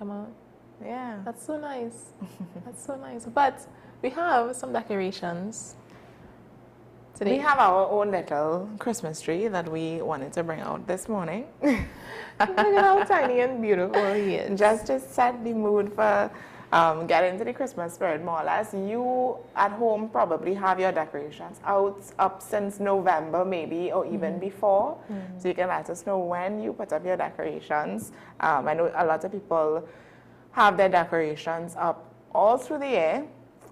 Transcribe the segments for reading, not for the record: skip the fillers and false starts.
come out. Yeah. That's so nice. That's so nice. But we have some decorations today. We have our own little Christmas tree that we wanted to bring out this morning. Look at how tiny and beautiful he is. Just to set the mood for getting into the Christmas spirit, more or less. You at home probably have your decorations out up since November maybe, or even before. So you can let us know when you put up your decorations. I know a lot of people have their decorations up all through the year,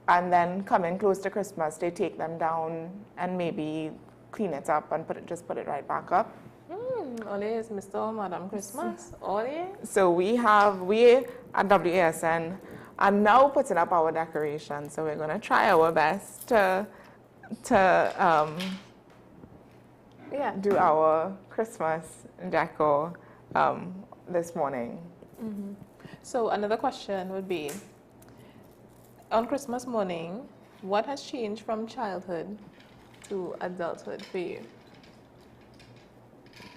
and then coming close to Christmas, they take them down and maybe clean it up and just put it right back up. Always Mr. or Madam Christmas. Always. So we at WASN are now putting up our decorations. So we're going to try our best to do our Christmas decor this morning. So another question would be, on Christmas morning, what has changed from childhood to adulthood for you?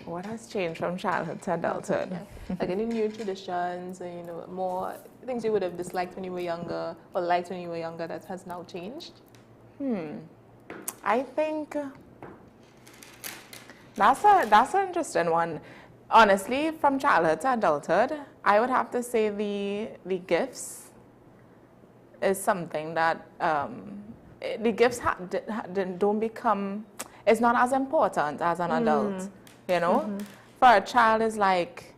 What has changed from childhood to adulthood? Yeah. Like any new traditions, or, more things you would have disliked when you were younger, or liked when you were younger, that has now changed? I think that's an interesting one. Honestly, from childhood to adulthood, I would have to say the gifts is something that the gifts don't become. It's not as important as an adult. For a child is like,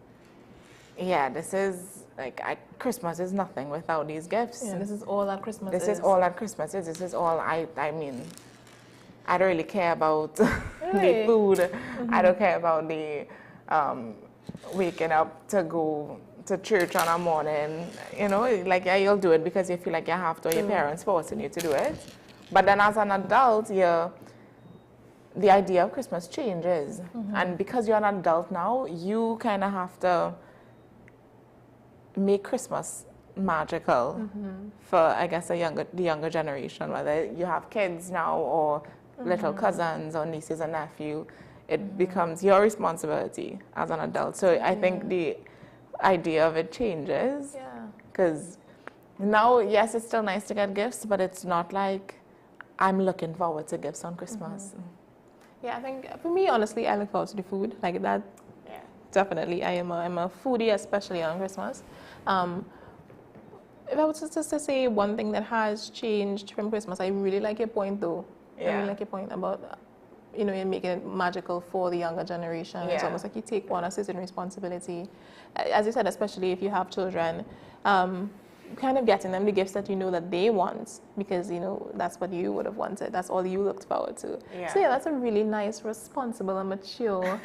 yeah, this is like Christmas is nothing without these gifts. Yeah, this is all that Christmas is. This is all that Christmas is. This is all I mean, I don't really care about the food. I don't care about the waking up to go to church on a morning. Like, yeah, you'll do it because you feel like you have to, or your parents forcing you to do it. But then as an adult, the idea of Christmas changes. And because you're an adult now, you kind of have to make Christmas magical for, I guess, the younger generation, whether you have kids now or little cousins or nieces and nephews. It becomes your responsibility as an adult. So I think the idea of it changes. Yeah. Because now, yes, it's still nice to get gifts, but it's not like I'm looking forward to gifts on Christmas. Yeah, I think for me, honestly, I look forward to the food. Like that, definitely. I'm a foodie, especially on Christmas. If I was just to say one thing that has changed from Christmas, I really like your point, though. I really like your point about, you're making it magical for the younger generation. It's almost like you take on a certain responsibility. As you said, especially if you have children, kind of getting them the gifts that that they want, because that's what you would have wanted. That's all you looked forward to. So that's a really nice, responsible and mature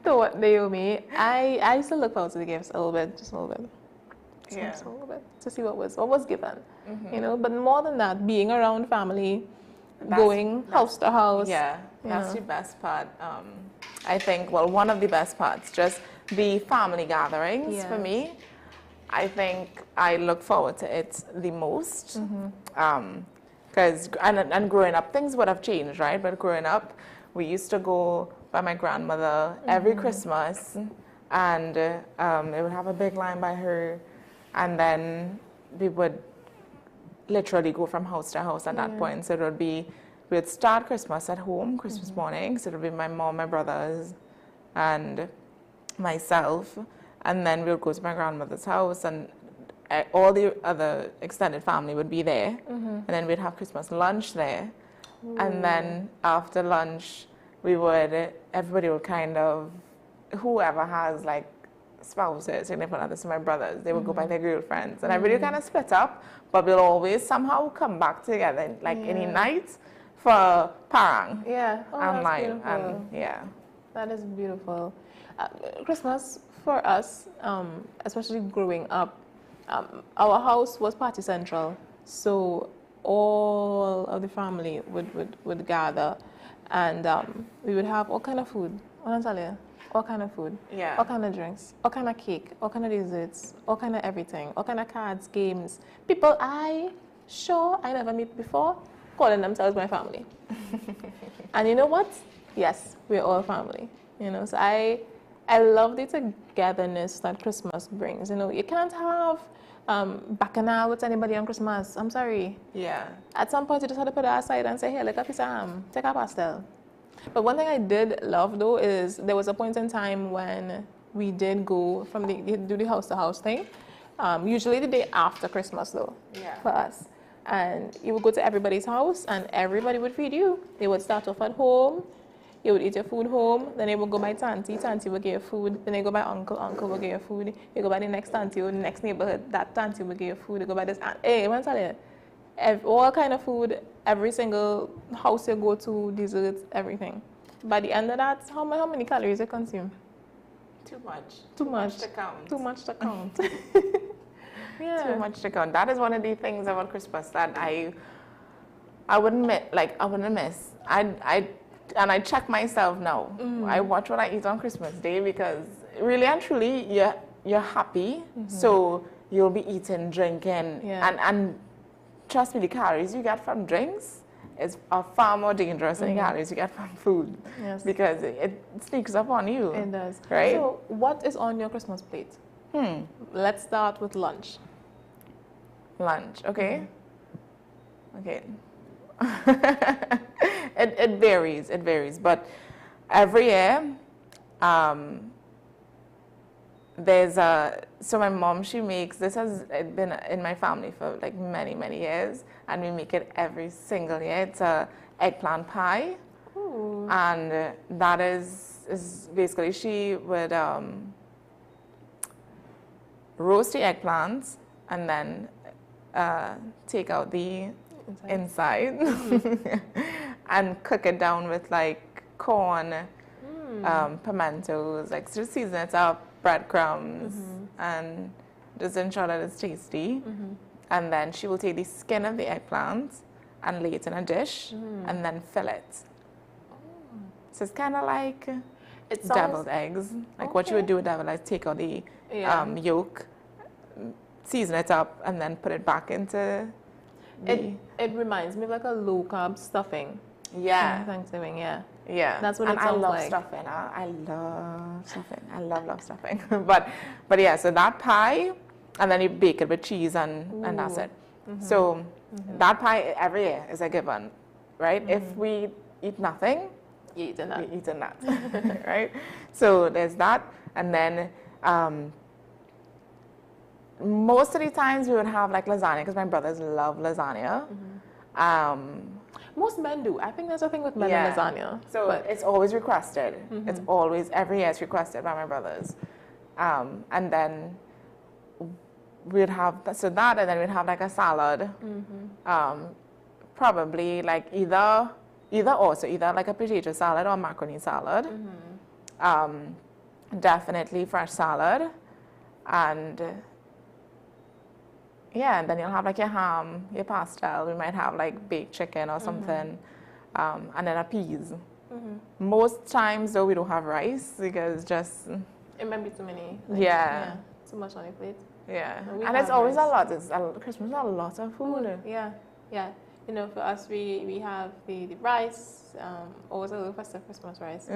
thought, Naomi. I still look forward to the gifts a little bit, just a little bit. Just a little bit, to see what was given. But more than that, being around family, going house to house. Yeah, that's the best part. I think, one of the best parts, just the family gatherings for me. I think I look forward to it the most. Because, and growing up, things would have changed, right? But growing up, we used to go by my grandmother every Christmas, and they would have a big line by her, and then we would literally go from house to house at that point. So it would be, we'd start Christmas at home, Christmas morning. So it would be my mom, my brothers, and myself. And then we'd go to my grandmother's house, and all the other extended family would be there. And then we'd have Christmas lunch there. And then after lunch, everybody would kind of, whoever has like spouses, significant others, so my brothers, they would go by their girlfriends. And everybody would kind of split up, but we'll always somehow come back together, like any night for parang. And live. And that is beautiful. Christmas for us, especially growing up, our house was party central, so all of the family would gather, and we would have all kind of food. All kind of food, all kind of drinks, all kind of cake, all kind of desserts, all kind of everything, all kind of cards, games. People I never met before, calling themselves my family. And you know what? Yes, we're all family. So I love the togetherness that Christmas brings. You know, you can't have bacchanal with anybody on Christmas. I'm sorry. Yeah. At some point, you just have to put it aside and say, hey, like a piece of ham, take a pastel. But one thing I did love, though, is there was a point in time when we did go from do the house-to-house thing. Usually the day after Christmas, though, for us. And you would go to everybody's house, and everybody would feed you. They would start off at home. You would eat your food home, then you would go by Tanti would give you food, then you go by Uncle would give you food, you go by the next Tanti or the next neighborhood, that Tanti would give you food, you go by this aunt. Hey, I want to tell you, all kind of food, every single house you go to, desserts, everything. By the end of that, how many calories you consume? Too much. Too much to count. Too much to count. Yeah. Too much to count. That is one of the things about Christmas that I wouldn't miss. And I check myself now. I watch what I eat on Christmas Day because really and truly, you're happy, so you'll be eating, drinking, and trust me, the calories you get from drinks are far more dangerous than the calories you get from food. Yes. Because it sneaks up on you. It does. Right? So what is on your Christmas plate? Let's start with lunch. Lunch, okay. Okay. It varies, but every year so my mom, she makes, this has been in my family for like many years, and we make it every single year. It's a eggplant pie. Ooh. And that is basically, she would roast the eggplants and then take out the inside and cook it down with like corn, pimentos, like just season it up, breadcrumbs, and just ensure that it's tasty. And then she will take the skin of the eggplant and lay it in a dish and then fill it. So it's kind of like deviled eggs. Like what you would do with deviled eggs, take out the yolk, season it up, and then put it back into It reminds me of like a low-carb stuffing. Yeah. Thanksgiving, yeah. Yeah. That's what it sounds like. I love stuffing. I love stuffing. I love stuffing. but yeah, so that pie, and then you bake it with cheese and that's it. So that pie every year is a given, right? If we eat nothing, you eat that. We eat that, right? So there's that, and then most of the times we would have like lasagna because my brothers love lasagna. Most men do. I think there's a thing with men and lasagna. So it's always requested. It's always, every year it's requested by my brothers. And then we'd have, so that, and then we'd have like a salad. Probably like either like a potato salad or macaroni salad. Definitely fresh salad. And yeah, and then you'll have like your ham, your pastel. We might have like baked chicken or something, and then a peas. Most times though, we don't have rice because just it might be too many. Too much on your plate. Yeah, and it's always rice. Christmas is a lot of food. Yeah. You know, for us, we have the rice, always a little festive Christmas rice,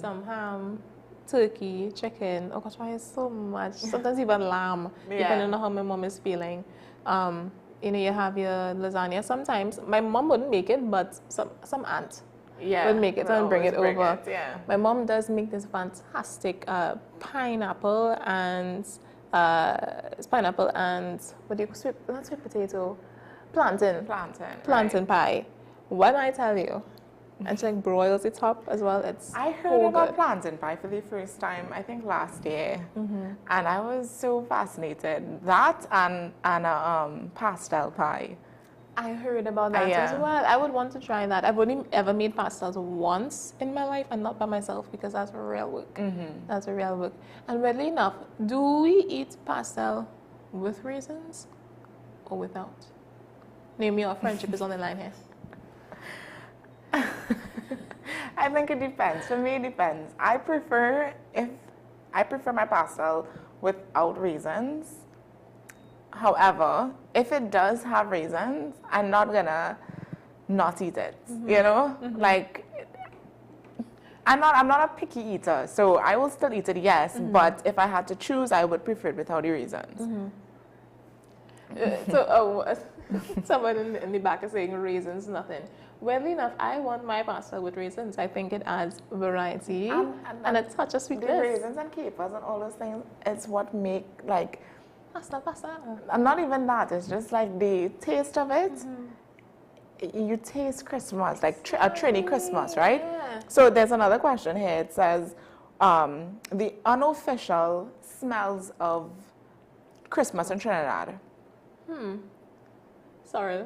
some ham, turkey, chicken. Oh gosh, why is so much? Sometimes even lamb, depending on how my mom is feeling. You know, you have your lasagna. Sometimes my mom wouldn't make it, but some aunt would make it and bring it over. My mom does make this fantastic pineapple and what do you not sweet potato, plantain pie. When I tell you. And she like broils it up as well. I heard about plantain pie for the first time, I think last year, and I was so fascinated. That and pastel pie. I heard about that as well. I would want to try that. I've only ever made pastels once in my life, and not by myself because that's real work. That's a real work. And weirdly enough, do we eat pastel with raisins or without? Name your friendship is on the line here. I think it depends. For me, it depends. I prefer my pastel without raisins. However, if it does have raisins, I'm not gonna not eat it. You know, like I'm not a picky eater, so I will still eat it, yes. But if I had to choose, I would prefer it without the raisins. Someone in the back is saying raisins, nothing. Weirdly enough, I want my pasta with raisins. I think it adds variety and a touch of sweetness. The raisins and capers and all those things, it's what make like pasta. And not even that, it's just like the taste of it. You taste Christmas, like a Trini Christmas, right? Yeah. So there's another question here. It says, the unofficial smells of Christmas in Trinidad. Sorry.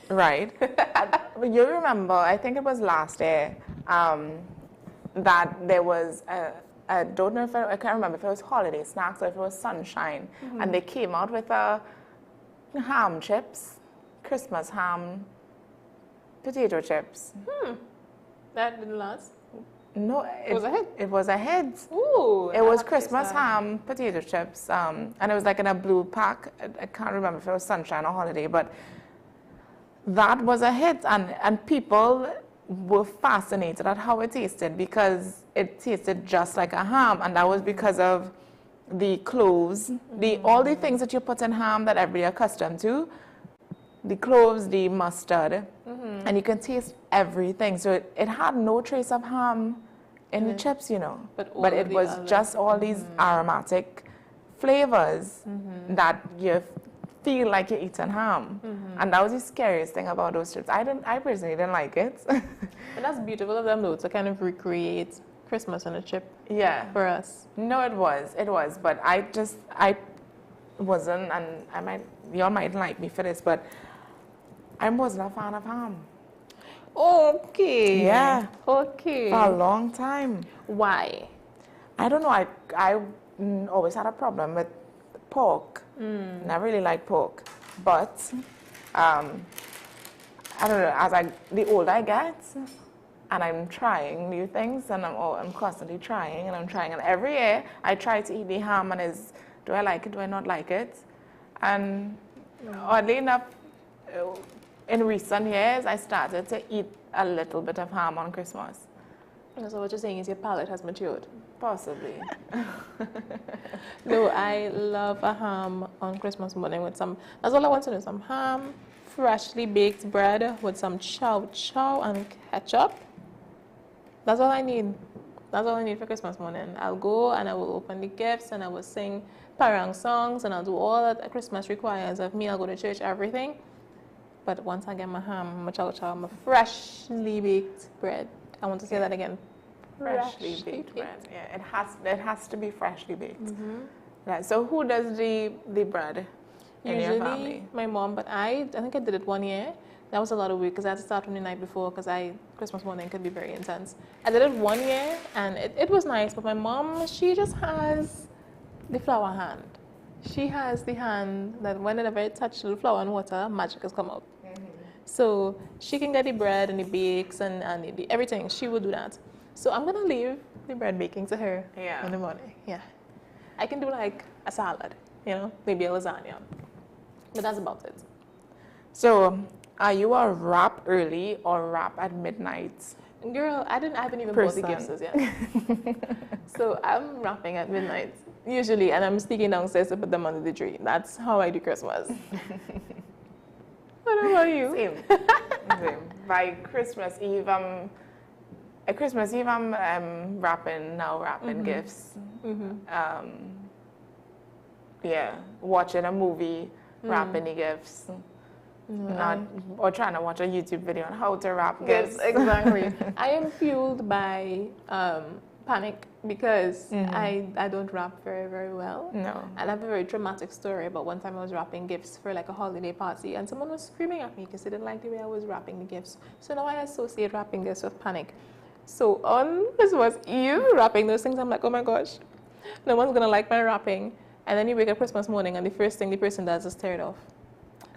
Right. You remember, I think it was last year, that there was I don't know if I can't remember if it was holiday snacks or if it was sunshine, and they came out with ham chips, Christmas ham, potato chips. That didn't last. No, It was a hit. It was a hit. Ooh, It was Christmas ham, potato chips, and it was like in a blue pack. I can't remember if it was sunshine or holiday, but that was a hit, and people were fascinated at how it tasted because it tasted just like a ham, and that was because of the cloves, all the things that you put in ham that everybody accustomed to, the cloves, the mustard, and you can taste everything. So it had no trace of ham in the chips, you know, but it was just all these aromatic flavors that you feel like you're eating ham. And that was the scariest thing about those chips. I personally didn't like it. But that's beautiful of them though, to kind of recreate Christmas on a chip. Yeah. For us. No, it was. But I wasn't, and y'all might like me for this, but I wasn't a fan of ham. Okay. Yeah. Okay. For a long time. Why? I don't know. I always had a problem with pork. And I really like pork. But I don't know, the older I get, and I'm trying new things, and I'm constantly trying, and every year I try to eat the ham, and do I like it, do I not like it? And oddly enough, in recent years, I started to eat a little bit of ham on Christmas. So what you're saying is your palate has matured? Possibly. No, I love a ham on Christmas morning with some, that's all I want to do, some ham, freshly baked bread with some chow chow and ketchup. That's all I need. That's all I need for Christmas morning. I'll go and I will open the gifts and I will sing parang songs and I'll do all that Christmas requires of me. I'll go to church, everything. But once I get my ham, my chow chow, my freshly baked bread. I want to say that again. Freshly baked bread. Yeah, it has to be freshly baked. Right. So who does the bread in your family? Usually my mom, but I think I did it one year. That was a lot of work because I had to start from the night before because Christmas morning could be very intense. I did it one year and it was nice, but my mom, she just has the flour hand. She has the hand that whenever it touches the flour and water, magic has come out. So she can get the bread and the bakes and everything. She will do that. So I'm going to leave the bread baking to her in the morning. Yeah. I can do like a salad, you know, maybe a lasagna. But that's about it. So are you a wrap early or wrap at midnight? Girl, I haven't even bought the gifts yet. So I'm wrapping at midnight, usually, and I'm sneaking downstairs to put them under the tree. That's how I do Christmas. What about you? Same. By Christmas Eve, I'm wrapping gifts. Watching a movie, wrapping the gifts. Or trying to watch a YouTube video on how to wrap gifts. Yes, exactly. I am fueled by panic because I don't wrap very, very well. No. And I have a very traumatic story about one time I was wrapping gifts for like a holiday party and someone was screaming at me because they didn't like the way I was wrapping the gifts. So now I associate wrapping gifts with panic. So on Christmas Eve, wrapping those things, I'm like, oh my gosh, no one's going to like my wrapping. And then you wake up Christmas morning and the first thing the person does is tear it off.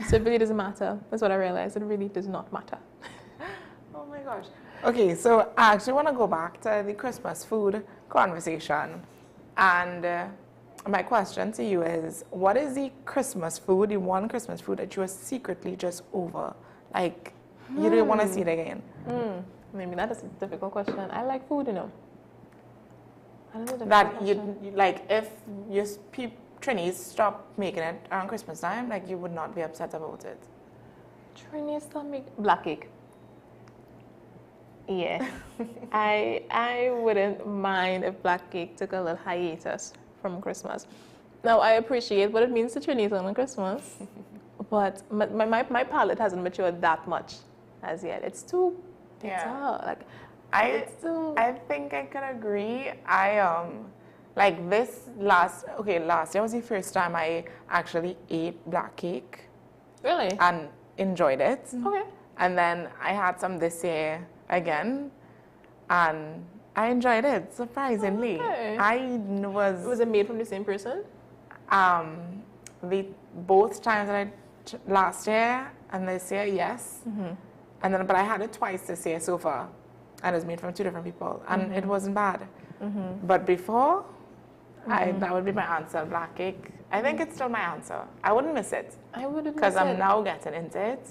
So it really doesn't matter. That's what I realized. It really does not matter. Oh my gosh. Okay, so I actually want to go back to the Christmas food conversation. And my question to you is, what is the Christmas food, the one Christmas food that you are secretly just over? Like, you don't want to see it again? Maybe that is a difficult question. I like food, you know. That you like, if your Trinis stop making it around Christmas time, like you would not be upset about it. Trinis stop making black cake. Yeah, I wouldn't mind if black cake took a little hiatus from Christmas. Now I appreciate what it means to Trinis on Christmas, but my palate hasn't matured that much as yet. It's too bitter. Like I think I can agree. Like this last year was the first time I actually ate black cake. Really? And enjoyed it. Okay. And then I had some this year again, and I enjoyed it surprisingly. Okay. Was it made from the same person? Both times that last year and this year, yes. And then, but I had it twice this year so far, and it was made from 2 different people, and it wasn't bad. But before, that would be my answer, black cake. I think it's still my answer. I wouldn't miss it. I wouldn't, because I'm now getting into it.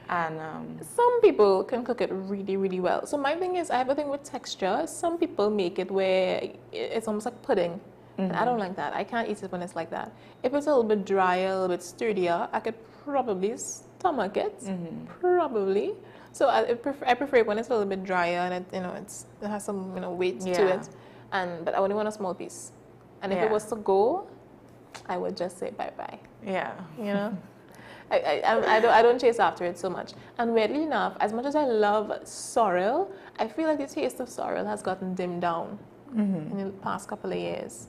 And some people can cook it really, really well. So my thing is, I have a thing with texture. Some people make it where it's almost like pudding. And I don't like that. I can't eat it when it's like that. If it's a little bit drier, a little bit sturdier, I could probably stomach it. Probably. So I prefer it when it's a little bit drier and it has some weight to it. But I only want a small piece. And if it was to go, I would just say bye-bye. Yeah. You know? I don't chase after it so much. And weirdly enough, as much as I love sorrel, I feel like the taste of sorrel has gotten dimmed down in the past couple of years.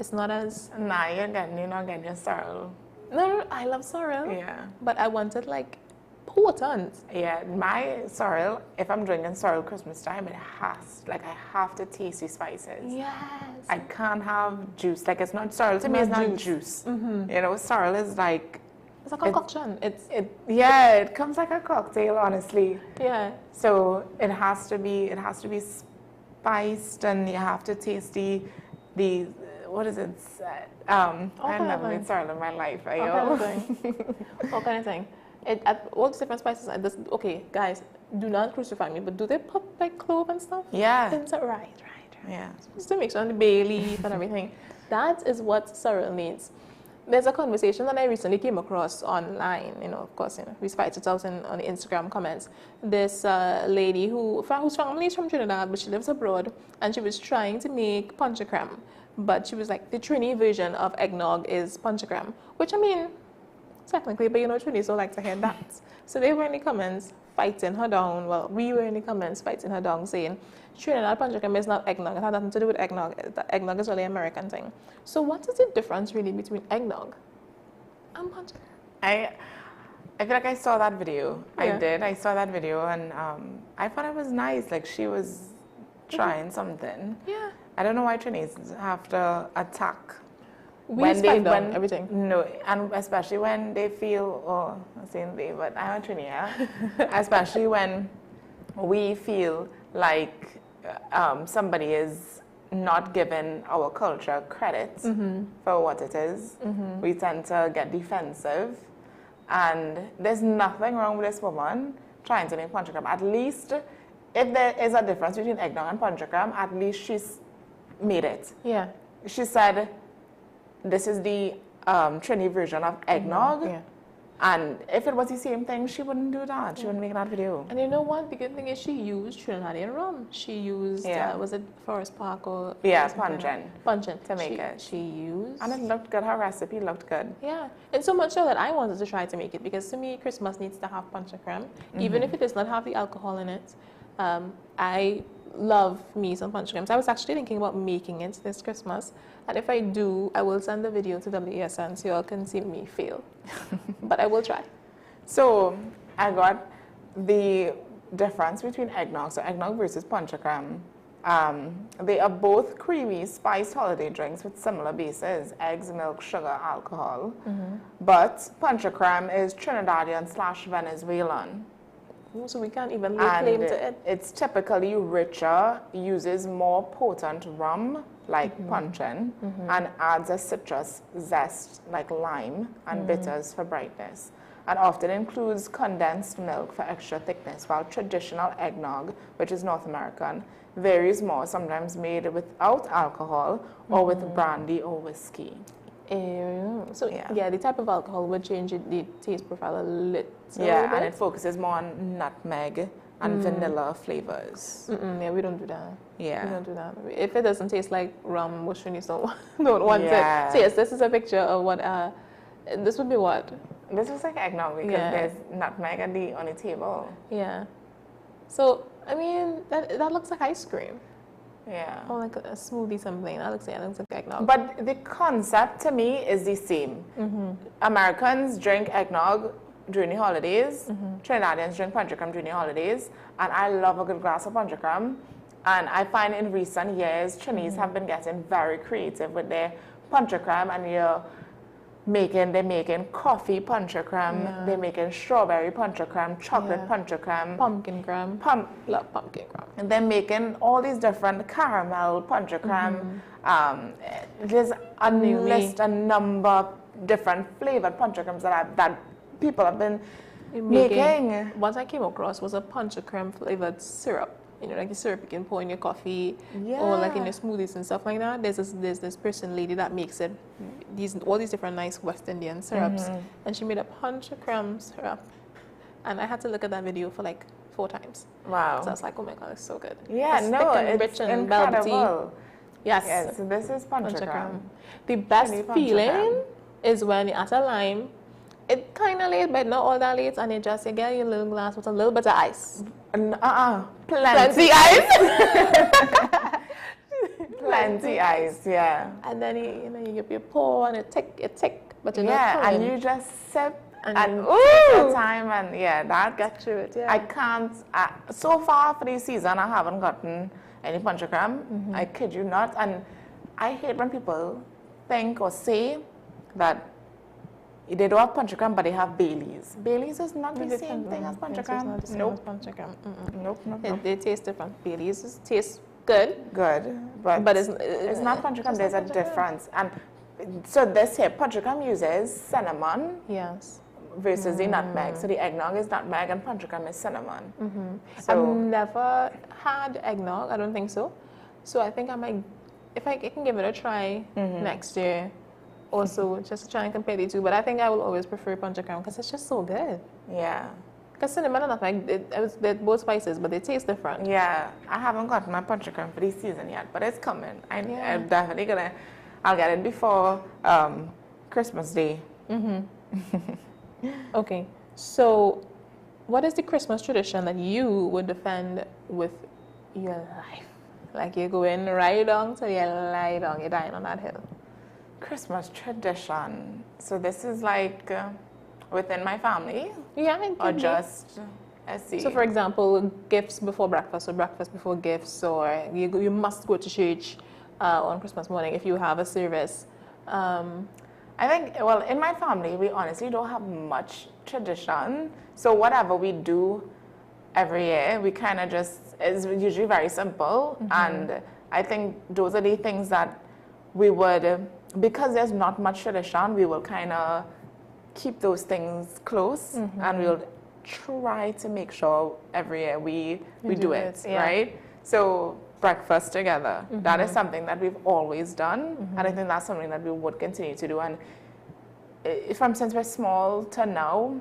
It's not as... Nah, you're not getting your sorrel. No, I love sorrel. Yeah. But I want it like potent. Yeah, my sorrel, if I'm drinking sorrel Christmas time, I have to taste the spices. Yes. I can't have juice. Like, it's not sorrel. To me, it's not juice. You know, sorrel is like... It's a concoction. Yeah, it comes like a cocktail, honestly. Yeah. So it has to be spiced, and you have to taste the what is it? I've never made sorrel in my life. All kind of thing. All the different spices. Okay, guys, do not crucify me, but do they put like clove and stuff? Yeah. Right. Yeah. Just to make sure on the bay leaf and everything. That is what sorrel needs. There's a conversation that I recently came across online. Of course, we spied it out on the Instagram comments. This lady whose family is from Trinidad, but she lives abroad, and she was trying to make panchakram. But she was like, the Trini version of eggnog is panchakram, which I mean, technically, but Trinis don't like to hear that. So they were in the comments fighting her down. Well, we were in the comments fighting her down, saying Trinidad panchakram is not eggnog. It had nothing to do with eggnog. Eggnog is really an American thing. So what is the difference really between eggnog and panchakram? I feel like I saw that video. Yeah. I saw that video, and I thought it was nice. Like, she was trying something. Yeah. I don't know why Trinis have to attack. When everything. No, and especially when they feel, saying they, but I'm a Trini, especially when we feel like somebody is not giving our culture credit for what it is. We tend to get defensive, and there's nothing wrong with this woman trying to make panchakram. At least, if there is a difference between eggnog and panchakram, at least she's made it. Yeah. She said, this is the Trini version of eggnog. Yeah. And if it was the same thing, she wouldn't do that. She wouldn't make that video. And you know what? The good thing is she used Trinidadian rum. She used, was it Forest Park or... Yeah, pungent. Pungent. To make it. She used... And it looked good. Her recipe looked good. Yeah. And so much so that I wanted to try to make it, because to me, Christmas needs to have panchakram. Even if it does not have the alcohol in it. I love me some panchakrams. I was actually thinking about making it this Christmas. And if I do, I will send the video to WSN so you all can see me fail. But I will try. So I got the difference between eggnog. So eggnog versus panchakram. They are both creamy, spiced holiday drinks with similar bases: eggs, milk, sugar, alcohol. But panchakram is Trinidadian / Venezuelan. So we can't even lay claim to it. It's typically richer, uses more potent rum, like puncheon, and adds a citrus zest, like lime, and bitters for brightness. And often includes condensed milk for extra thickness, while traditional eggnog, which is North American, varies more, sometimes made without alcohol or with brandy or whiskey. So yeah, the type of alcohol would change the taste profile a little bit. And it focuses more on nutmeg and vanilla flavors. Yeah, we don't do that. Yeah. We don't do that. If it doesn't taste like rum, Washingtonians don't want it. So yes, this is a picture of what, this would be what? This is like eggnog because there's nutmeg on the table. Yeah. So, I mean, that looks like ice cream. Yeah. Or like a smoothie something. That looks like eggnog. But the concept to me is the same. Americans drink eggnog during the holidays. Trinidadians drink panchakram during the holidays. And I love a good glass of panchakram. And I find in recent years, Chinese have been getting very creative with their panchakram, and they're making coffee panchakram, they're making strawberry panchakram, chocolate panchakram, pumpkin gram. Love pumpkin gram. And they're making all these different caramel panchakram. There's a number of different flavored panchakrams that people have been making. What I came across was a panchakram flavored syrup. You know, like the syrup you can pour in your coffee or like in your smoothies and stuff like that. There's this person lady that makes it, all these different nice West Indian syrups, and she made a panchakram syrup, and I had to look at that video for like 4 times. Wow! So I was like, oh my god, it's so good. Yeah, it's rich and incredible. Yes, so this is panchakram. The best feeling is when you're at a lime. It's kind of late, but not all that late, and you get your little glass with a little bit of ice. Plenty ice. Plenty ice, yeah. And then you pour and it tick, but you're not and you just sip and take ooh, your time, and that get through it. Yeah. I can't. So far for this season, I haven't gotten any panchakram. I kid you not, and I hate when people think or say that they don't have panchakram, but they have Baileys. Baileys is not the same thing as panchakram. Nope. They taste different. Baileys taste good. But it's not panchakram. There's a difference. And so this here, panchakram uses cinnamon. Yes. Versus the nutmeg. So the eggnog is nutmeg and panchakram is cinnamon. So I've never had eggnog. I don't think so. So I think I might, if I can give it a try next year. Also, just to try and compare the two, but I think I will always prefer panchakram because it's just so good. Yeah. Because cinnamon and nutmeg, they're both spices, but they taste different. Yeah. I haven't gotten my panchakram for this season yet, but it's coming. I'm definitely I'll get it before Christmas Day. Okay. So, what is the Christmas tradition that you would defend with your life? Like you're going right down till you lie down, you're dying on that hill. Christmas tradition. So this is like within my family? Yeah, or just, let's see. So for example, gifts before breakfast or breakfast before gifts, or you must go to church on Christmas morning if you have a service. I think, well, in my family, we honestly don't have much tradition. So whatever we do every year, we kind of it's usually very simple. And I think those are the things that we would, because there's not much tradition, we will kind of keep those things close, and we'll try to make sure every year we do it, right? So breakfast together, that is something that we've always done, and I think that's something that we would continue to do. And since we're small to now,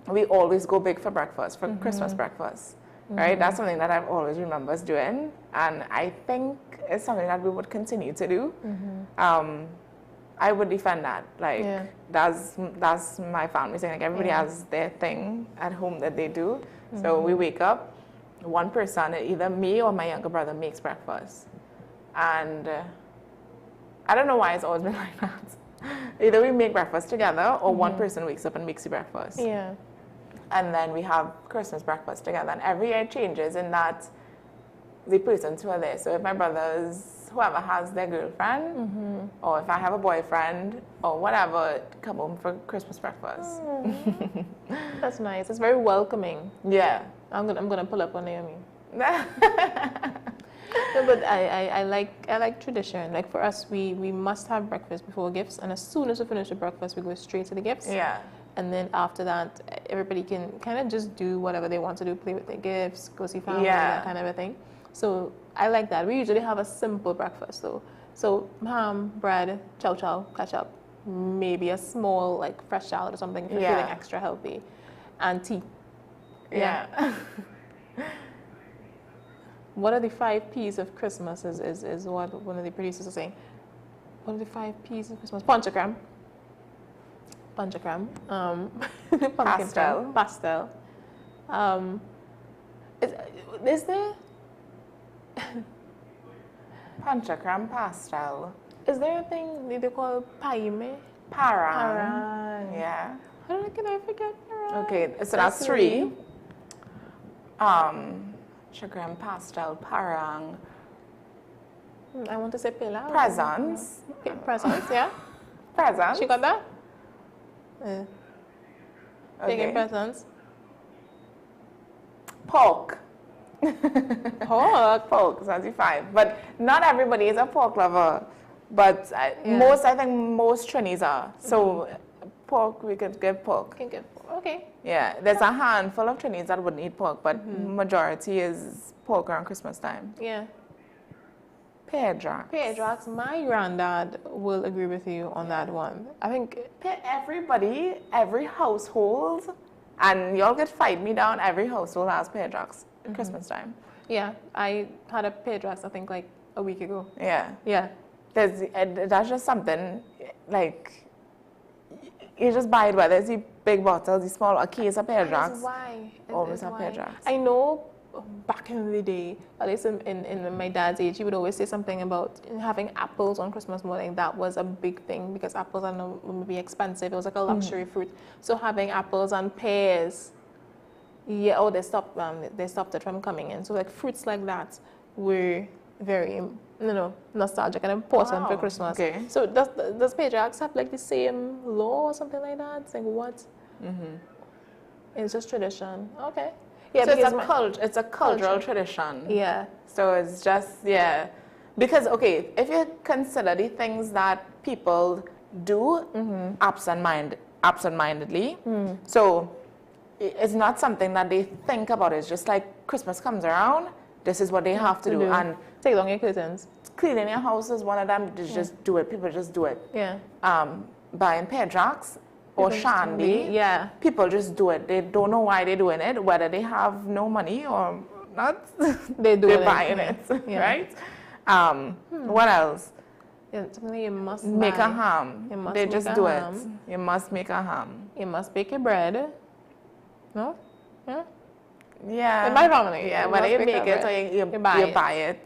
we always go big for breakfast, for Christmas breakfast, right? That's something that I've always remembered us doing, and I think it's something that we would continue to do. I would defend that. Like, that's my family thing. Like, everybody has their thing at home that they do. So we wake up, one person, either me or my younger brother, makes breakfast. And I don't know why it's always been like that. Either we make breakfast together, or one person wakes up and makes the breakfast. Yeah. And then we have Christmas breakfast together. And every year it changes in that the persons who are there. So if my brother's, whoever has their girlfriend, or if I have a boyfriend, or whatever, come home for Christmas breakfast. That's nice. It's very welcoming. Yeah. I'm gonna pull up on Naomi. No, but I like tradition. Like for us, we must have breakfast before gifts, and as soon as we finish the breakfast, we go straight to the gifts. Yeah. And then after that, everybody can kind of just do whatever they want to do, play with their gifts, go see family, that kind of a thing. So I like that. We usually have a simple breakfast though. So ham, bread, chow chow, ketchup, maybe a small like fresh salad or something if you're feeling extra healthy, and tea. Yeah. What are the 5 P's of Christmas is what one of the producers are saying. What are the 5 P's of Christmas? Panchagram. Pastel. Pastel. Is there Panchagram, pastel. Is there a thing they call paime? Parang. Yeah. How can I forget parang? Okay, so that's 3. Chagrin, pastel, parang. I want to say pela. Presents. Okay, presents, yeah. Presents. She got that? Okay. Taking presents. Pork. Pork. Pork, 75. But not everybody is a pork lover. But I think most Trinis are. So pork, we could give pork. Can give pork. Okay. Yeah, there's a handful of Trinis that wouldn't eat pork, but majority is pork around Christmas time. Yeah. Pear Drax, my granddad will agree with you on that one. I think everybody, every household, and y'all could fight me down, every household has pear Drax at Christmas time. Yeah, I had a pear Drax, I think, like a week ago. Yeah. Yeah. That's just something, like, you just buy it, whether it's the big bottles, the small, a case of pear Drax. That's why. Always have pear Drax. I know back in the day, at least in my dad's age, he would always say something about having apples on Christmas morning. That was a big thing because apples are maybe expensive. It was like a luxury fruit. So having apples and pears, they stopped it from coming in. So like fruits like that were very nostalgic and important for Christmas. Okay. So does pear Drax have like the same law or something like that? It's like what? It's just tradition. Okay. Yeah, so it's a cultural tradition. Yeah. So it's just, because, okay, if you consider the things that people do absent-mindedly, so it's not something that they think about. It's just like Christmas comes around, this is what they have to do. And take down your curtains. Cleaning your house is one of them. Just do it. People just do it. Yeah. Buying pear Drax or shandy, people just do it. They don't know why they're doing it, whether they have no money or not. They're buying it, right? What else? Yeah, something you must make buy. A ham. They just do it. You must make a ham. You must bake your bread. No? Yeah? Yeah. In my family. Yeah, whether you make it or you buy it.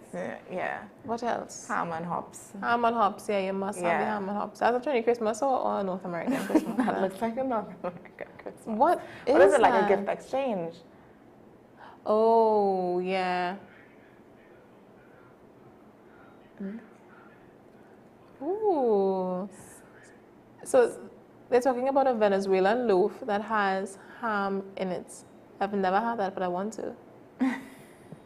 Yeah. What else? Ham and hops. Ham and hops, you must have the ham and hops. That's a Trinity Christmas or a North American Christmas? That looks like a North American Christmas. What is it, like a gift exchange? Oh, yeah. Ooh. So they're talking about a Venezuelan loaf that has ham in it. I've never had that, but I want to.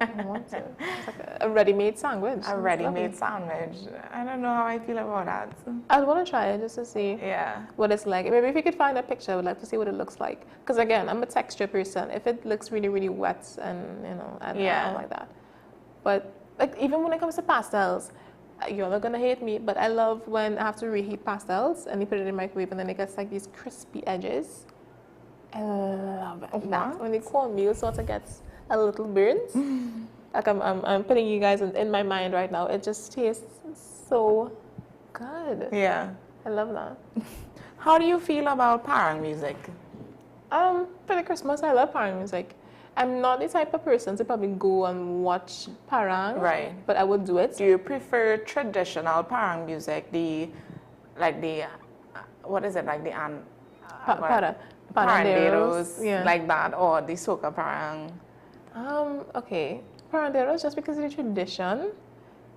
I want to. It's like a ready-made sandwich. A ready-made sandwich. I don't know how I feel about that. I'd want to try it just to see what it's like. Maybe if you could find a picture, I would like to see what it looks like. Because again, I'm a texture person. If it looks really, really wet and, I don't like that. But like even when it comes to pastels, you're not going to hate me, but I love when I have to reheat pastels and you put it in the microwave and then it gets like these crispy edges. I love it. That when the cornmeal sort of gets a little burnt. Like I'm putting you guys in my mind right now. It just tastes so good. Yeah. I love that. How do you feel about parang music? For the Christmas, I love parang music. I'm not the type of person to probably go and watch parang. Right. But I would do it. Do you prefer traditional parang music? What is it, like the paranderos, like that, or the soca parang? Okay. Paranderos, just because of the tradition,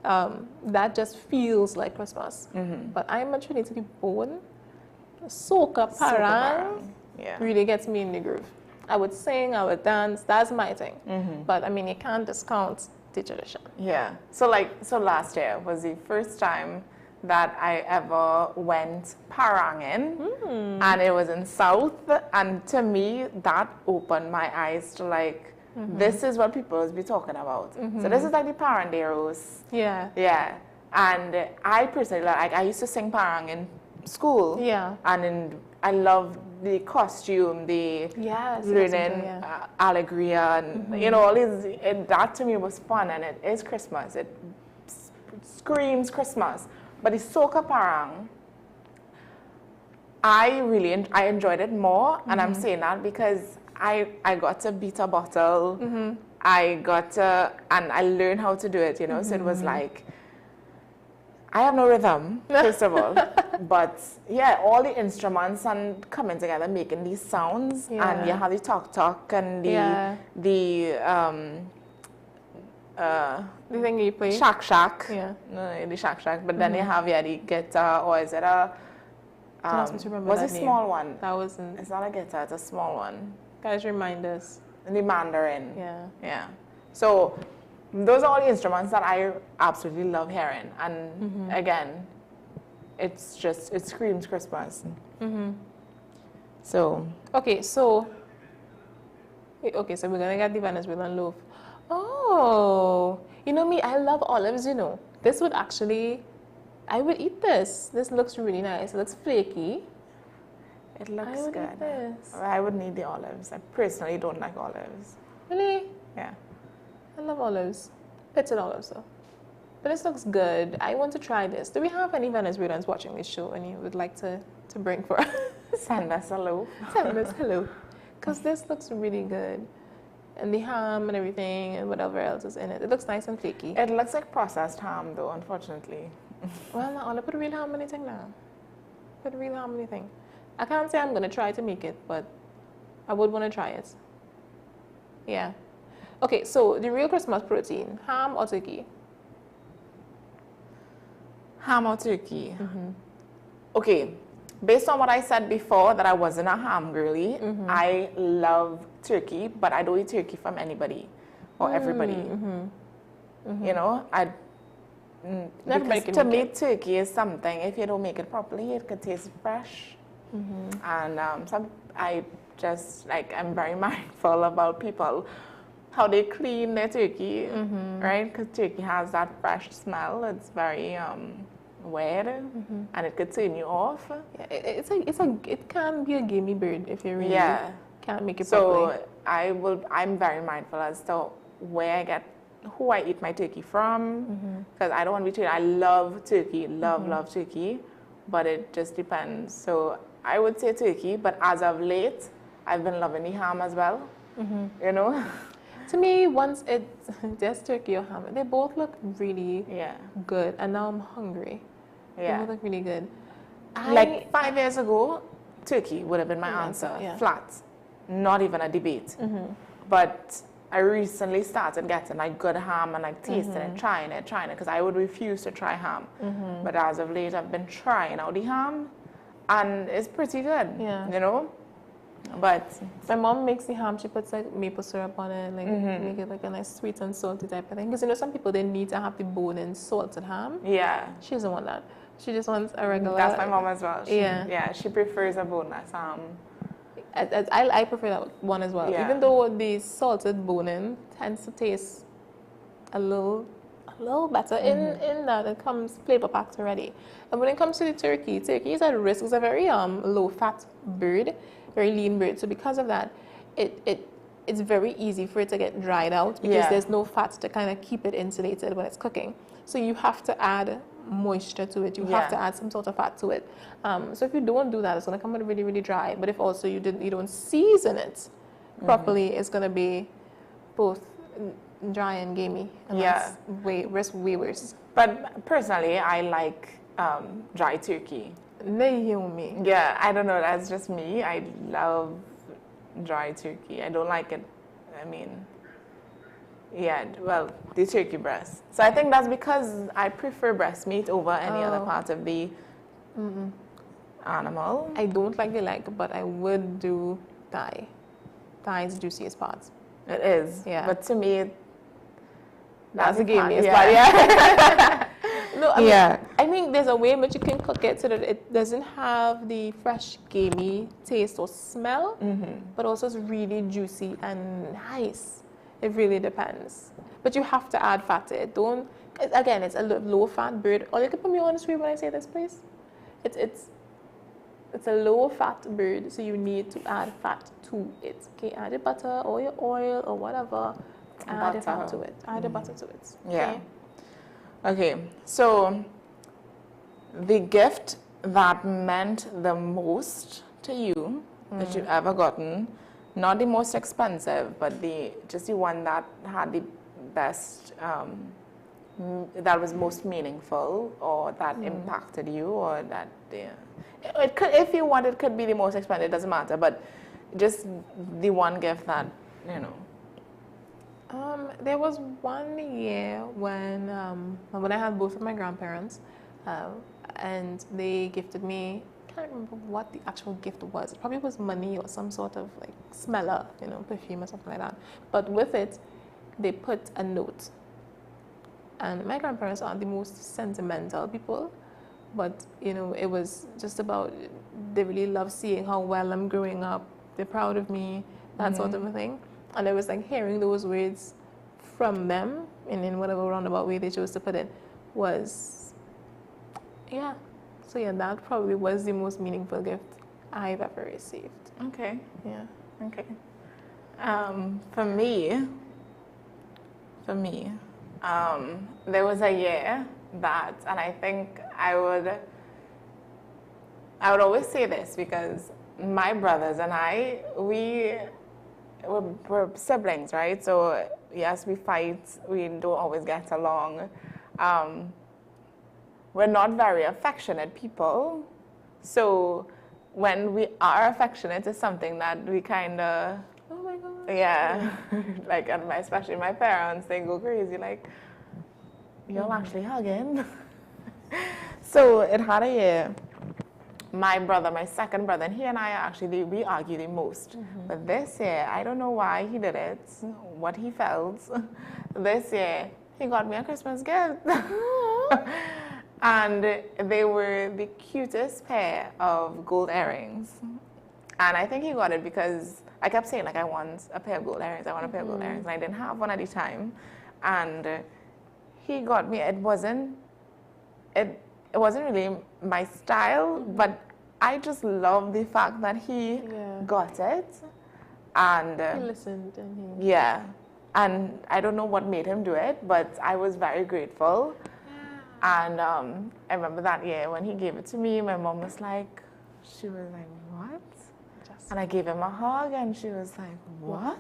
that just feels like Christmas. But I'm a Trinity born. Soca parang really gets me in the groove. I would sing, I would dance. That's my thing. But I mean, you can't discount the tradition. Yeah. So last year was the first time that I ever went paranging, and it was in South, and to me that opened my eyes to like, this is what people be talking about. So this is like the paranderos. Yeah. Yeah. And I personally, like, I used to sing parang in school. Yeah. And I love the costume, the learning alegria, and you know, all these. That to me was fun, and it is Christmas. It screams Christmas. But the soca parang, I enjoyed it more, and I'm saying that because I got to beat a bottle. I got to, and I learned how to do it. You know, so it was like, I have no rhythm, first of all, but yeah, all the instruments and coming together, making these sounds, and you have the talk and the thing you play, shack, yeah, the shack, but then you have the guitar, or is it a was it a small one? That wasn't. It's not a guitar; it's a small one. Guys, remind us. The mandarin. Yeah. So those are all the instruments that I absolutely love hearing, and again, it screams Christmas. So so we're gonna get the Venezuelan loaf. Oh, you know me, I love olives. You know, this would actually, I would eat this. This looks really nice. It looks flaky. It looks I would good. eat this. I would need the olives. I personally don't like olives. Really? Yeah. I love olives. Pitted olives though. But this looks good. I want to try this. Do we have any Venezuelans watching this show and you would like to bring for us? Send us a loaf. Send us hello. Because this looks really good. And the ham and everything and whatever else is in it. It looks nice and flaky. It looks like processed ham though, unfortunately. Well, now, I'll put real ham in anything now. Put real ham in anything. I can't say I'm going to try to make it, but I would want to try it. Yeah. Okay, so the real Christmas protein, ham or turkey? Ham or turkey? Okay, based on what I said before, that I wasn't a ham girly, I love turkey, but I don't eat turkey from anybody or everybody. You know, because to me, turkey is something, if you don't make it properly, it could taste fresh. And I'm very mindful about people, how they clean their turkey, right? Because turkey has that fresh smell. It's very weird, and it could turn you off. Yeah, it can be a gamey bird if you really can't make it properly. So I'm very mindful as to who I eat my turkey from, because I don't want to be treated. I love turkey, love turkey, but it just depends. So I would say turkey, but as of late, I've been loving the ham as well. You know. To me, once it's just turkey or ham, they both look really good, and now I'm hungry. They both look really good. Like 5 years ago, turkey would have been my answer, flat, not even a debate. But I recently started getting like good ham and like tasting it, trying it, because I would refuse to try ham. But as of late, I've been trying out the ham, and it's pretty good. You know. But my mom makes the ham. She puts like maple syrup on it, like make it like a nice sweet and salty type of thing. Because you know some people, they need to have the bone-in salted ham. Yeah. She doesn't want that. She just wants a regular. That's my mom as well. She prefers a boneless ham. I prefer that one as well. Yeah. Even though the salted bone-in tends to taste a little better in that it comes flavor packed already. And when it comes to the turkey is at risk. It's a very low fat bird, very lean bird. So because of that, it's very easy for it to get dried out because there's no fat to kind of keep it insulated when it's cooking. So you have to add moisture to it. You have to add some sort of fat to it. So if you don't do that, it's going to come out really, really dry. But if also you don't season it properly, it's going to be both dry and gamey. And that's way worse. But personally, I like dry turkey. Naomi. Yeah, I don't know. That's just me. I love dry turkey. I don't like it. I mean, the turkey breast. So I think that's because I prefer breast meat over any other part of the animal. I don't like the leg, but I would do thigh. Ty's juiciest parts. It is. Yeah. But to me, that's the gamiest yeah. part, yeah. No, I mean, yeah. I think there's a way in which you can cook it so that it doesn't have the fresh, gamey taste or smell, but also it's really juicy and nice. It really depends. But you have to add fat to it. Don't, again, it's a low-fat bird. Or you can put me on the screen when I say this, please. It's a low-fat bird, so you need to add fat to it. Okay, add your butter or your oil or whatever. Add your fat to it. Add your butter to it. Yeah. Okay, so the gift that meant the most to you that you've ever gotten, not the most expensive, but just the one that had the best, that was most meaningful, or that impacted you, or that it could, if you want, it could be the most expensive. It doesn't matter, but just the one gift that there was one year when I had both of my grandparents, and they gifted me, I can't remember what the actual gift was. It probably was money or some sort of like smeller, perfume or something like that. But with it, they put a note. And my grandparents aren't the most sentimental people, but it was just about, they really love seeing how well I'm growing up. They're proud of me, that sort of a thing. And I was like hearing those words from them, and in whatever roundabout way they chose to put it, was, yeah. So yeah, that probably was the most meaningful gift I've ever received. Okay. Yeah. Okay. For me, there was a year that, and I think I would always say this because my brothers and I, we're siblings, right? So yes, we fight, we don't always get along. We're not very affectionate people. So when we are affectionate, it's something that we kind of, Oh my God. yeah, like, and especially my parents, they go crazy, like, you're actually hugging. So it had a year. My brother, my second brother, and he and I actually, we argue the most. But this year, I don't know why he did it, what he felt. This year, he got me a Christmas gift. And they were the cutest pair of gold earrings. And I think he got it because I kept saying, like, I want a pair of gold earrings, I want a pair of gold earrings. And I didn't have one at the time. And he got me, it wasn't really my style, but I just love the fact that he got it. And He listened and he... yeah, and I don't know what made him do it, but I was very grateful. And I remember that year when he gave it to me, my mom was like, she was like, what? And I gave him a hug and she was like, what?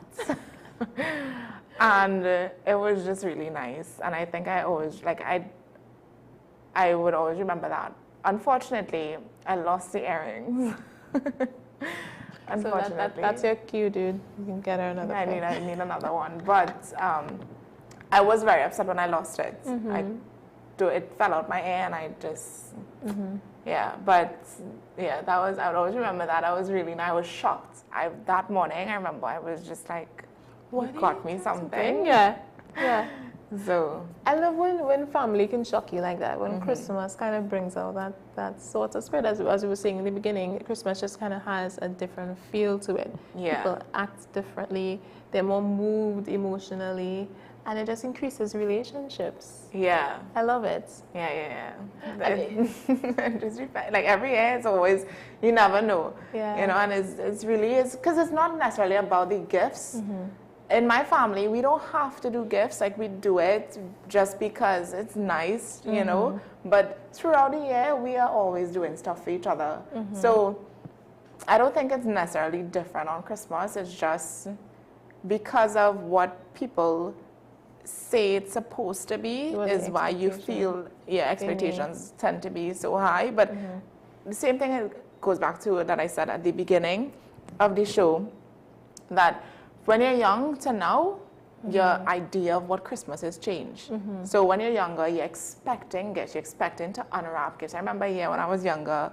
And it was just really nice. And I think I always, like, I would always remember that. Unfortunately, I lost the earrings. Unfortunately. So that's your cue, dude. You can get her another pair. I need another one. But I was very upset when I lost it. It fell out my ear and I just, yeah. But yeah, I would always remember that. I was shocked. That morning, I remember, I was just like, what got me something? Yeah, yeah. So I love when family can shock you like that. When Christmas kind of brings out that sort of spirit. As we were saying in the beginning, Christmas just kind of has a different feel to it. Yeah. People act differently. They're more moved emotionally. And it just increases relationships. Yeah. I love it. Yeah. Just like every year, it's always, you never know. Yeah. And it's really, because it's not necessarily about the gifts. In my family, we don't have to do gifts. Like, we do it just because it's nice, But throughout the year, we are always doing stuff for each other. So I don't think it's necessarily different on Christmas. It's just because of what people say it's supposed to be is why you feel, expectations tend to be so high. But the same thing goes back to that I said at the beginning of the show, that when you're young to now, your idea of what Christmas has changed. So when you're younger, you're expecting gifts, you're expecting to unwrap gifts. I remember a year when I was younger,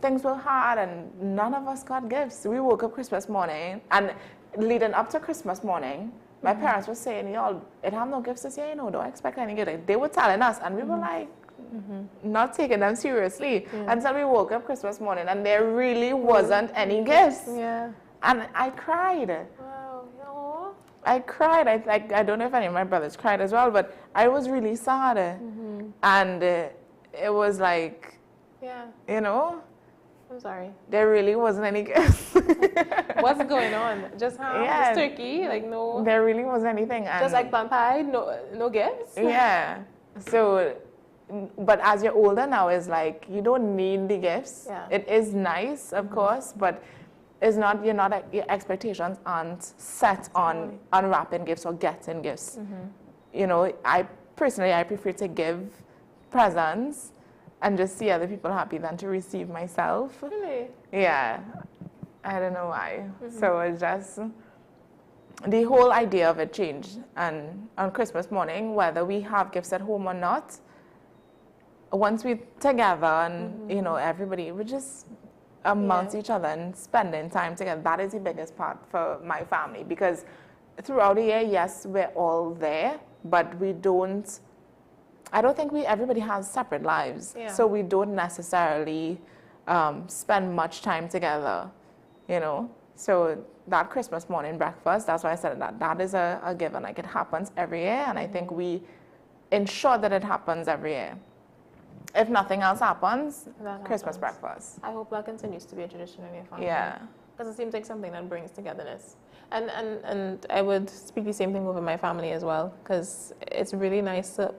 things were hard and none of us got gifts. We woke up Christmas morning, and leading up to Christmas morning, my parents were saying, y'all, it have no gifts this year, you know, don't expect any gift. They were telling us, and we were like, not taking them seriously until we woke up Christmas morning, and there really wasn't any gifts. Yeah. And I cried. Wow. Aww. I cried. I don't know if any of my brothers cried as well, but I was really sad. And it was like, you know, I'm sorry. there really wasn't any gifts. What's going on? Just ham, just turkey, like no. There really wasn't anything. And just eggplant pie, no gifts. Yeah. So, but as you're older now, it's like you don't need the gifts. Yeah. It is nice, of course, but it's not. Your expectations aren't set on unwrapping gifts or getting gifts. You know, I personally prefer to give presents and just see other people happy than to receive myself. Really? Yeah. I don't know why. So it's just, the whole idea of it changed. And on Christmas morning, whether we have gifts at home or not, once we're together and, you know, everybody, we just amongst each other and spending time together. That is the biggest part for my family, because throughout the year, yes, we're all there, but we don't, I don't think everybody has separate lives. So we don't necessarily spend much time together, you know. So that Christmas morning breakfast, that's why I said that is a given. Like, it happens every year, and I think we ensure that it happens every year. If nothing else happens, Christmas breakfast. I hope that continues to be a tradition in your family. Yeah. Because it seems like something that brings togetherness. And I would speak the same thing over my family as well, because it's really nice to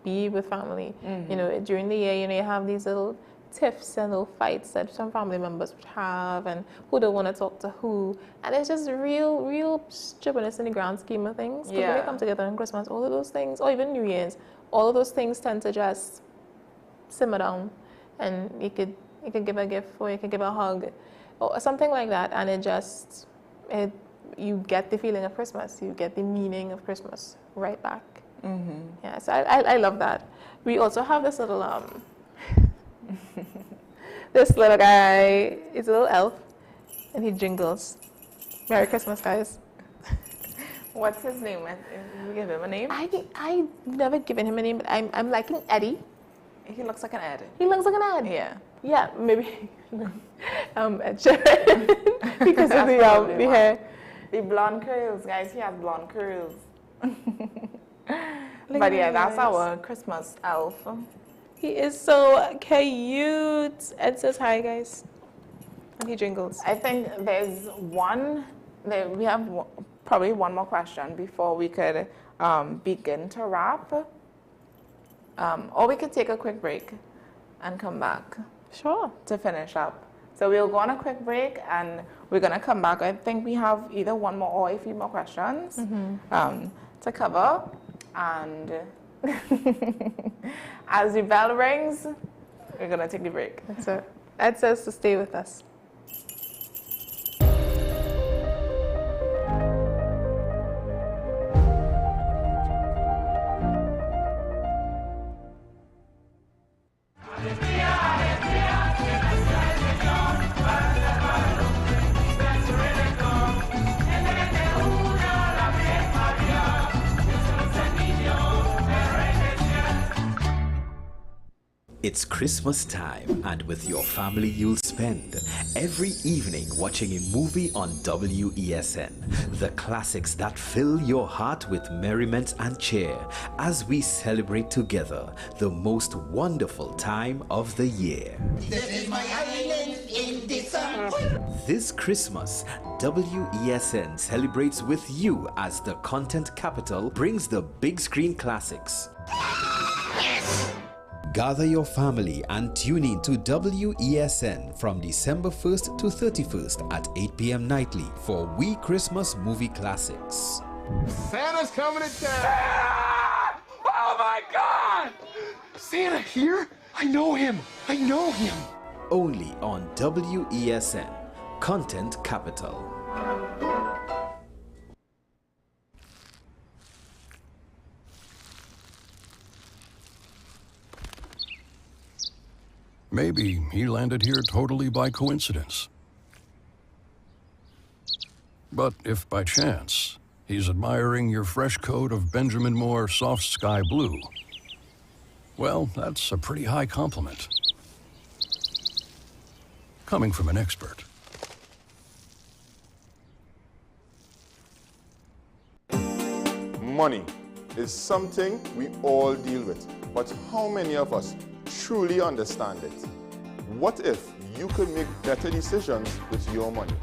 be with family. You know, during the year, you know, you have these little tiffs and little fights that some family members would have, and who don't want to talk to who. And it's just real stubbornness in the grand scheme of things. Because when we come together on Christmas, all of those things, or even New Year's, all of those things tend to just simmer down, and you could give a gift, or you could give a hug or something like that, and you get the feeling of Christmas, you get the meaning of Christmas right back. Yeah, so I love that. We also have this little this little guy. He's a little elf, and he jingles. Merry Christmas, guys. What's his name? We give him a name? I never given him a name, but I'm liking Eddie. He looks like an Ed. He looks like an Ed. Yeah. Yeah, maybe Ed Sheeran, because of the hair. The blonde curls, guys. He has blonde curls. But yeah, that's our Christmas elf. He is so cute. Ed says hi, guys. And he jingles. I think we have probably one more question before we could begin to wrap. Or we could take a quick break and come back. Sure. To finish up. So we'll go on a quick break, and we're going to come back. I think we have either one more or a few more questions to cover. And as the bell rings, we're going to take the break. That's it. Ed says to stay with us. It's Christmas time, and with your family you'll spend every evening watching a movie on WESN. The classics that fill your heart with merriment and cheer as we celebrate together the most wonderful time of the year. This is my island in December. This Christmas, WESN celebrates with you as the content capital brings the big screen classics. Gather your family and tune in to WESN from December 1st to 31st at 8 p.m. nightly for We Christmas Movie Classics. Santa's coming to town! Oh my God! Santa here? I know him! I know him! Only on WESN, Content Capital. Maybe he landed here totally by coincidence. But if by chance he's admiring your fresh coat of Benjamin Moore soft sky blue, well, that's a pretty high compliment. Coming from an expert. Money is something we all deal with, but how many of us truly understand it? What if you could make better decisions with your money?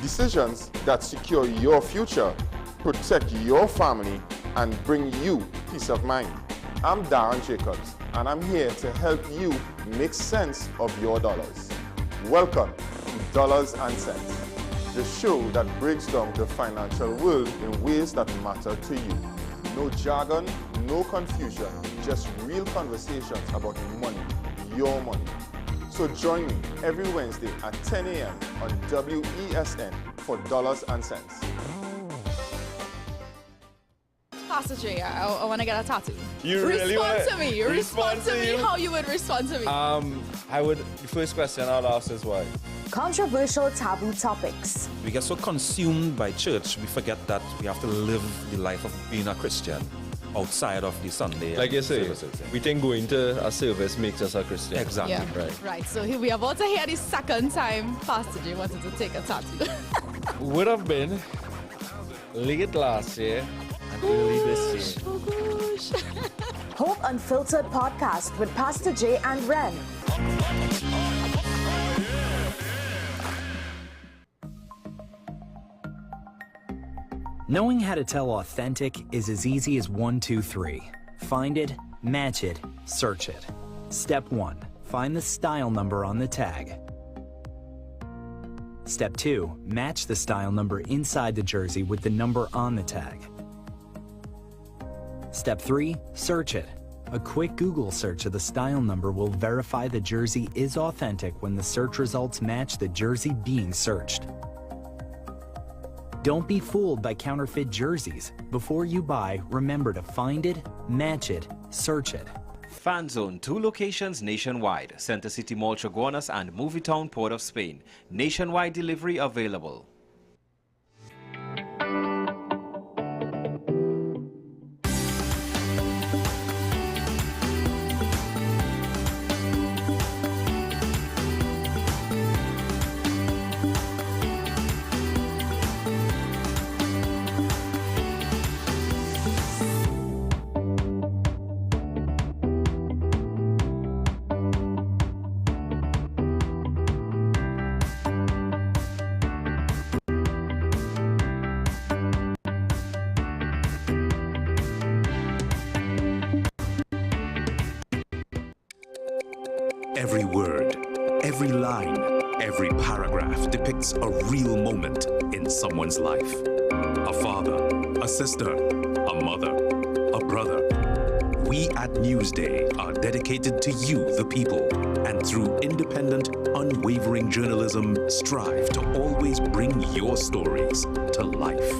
Decisions that secure your future, protect your family, and bring you peace of mind. I'm Darren Jacobs, and I'm here to help you make sense of your dollars. Welcome to Dollars and Cents, the show that breaks down the financial world in ways that matter to you. No jargon, no confusion, just real conversations about money, your money. So join me every Wednesday at 10 a.m. on WESN for Dollars and Cents. Pastor J, I want to get a tattoo. You really respond to me. Respond to me how you would respond to me. The first question I'll ask is why? Controversial taboo topics. We get so consumed by church, we forget that we have to live the life of being a Christian outside of the Sunday. Like you say, services. we think going to a service makes us a Christian. Exactly. Yeah. Right. So here we are about to hear the second time Pastor J wanted to take a tattoo. Would have been late last year and early this year. Oh gosh. Hope Unfiltered podcast with Pastor J and Ren. Knowing how to tell authentic is as easy as 1, 2, 3. Find it, match it, search it. Step 1. Find the style number on the tag. Step 2. Match the style number inside the jersey with the number on the tag. Step 3. Search it. A quick Google search of the style number will verify the jersey is authentic when the search results match the jersey being searched. Don't be fooled by counterfeit jerseys. Before you buy, remember to find it, match it, search it. Fan Zone, 2 locations nationwide. Center City Mall, Chaguanas and Movietown, Port of Spain. Nationwide delivery available. Every word, every line, every paragraph depicts a real moment in someone's life. A father, a sister, a mother, a brother. We at Newsday are dedicated to you, the people, and through independent, unwavering journalism, strive to always bring your stories to life.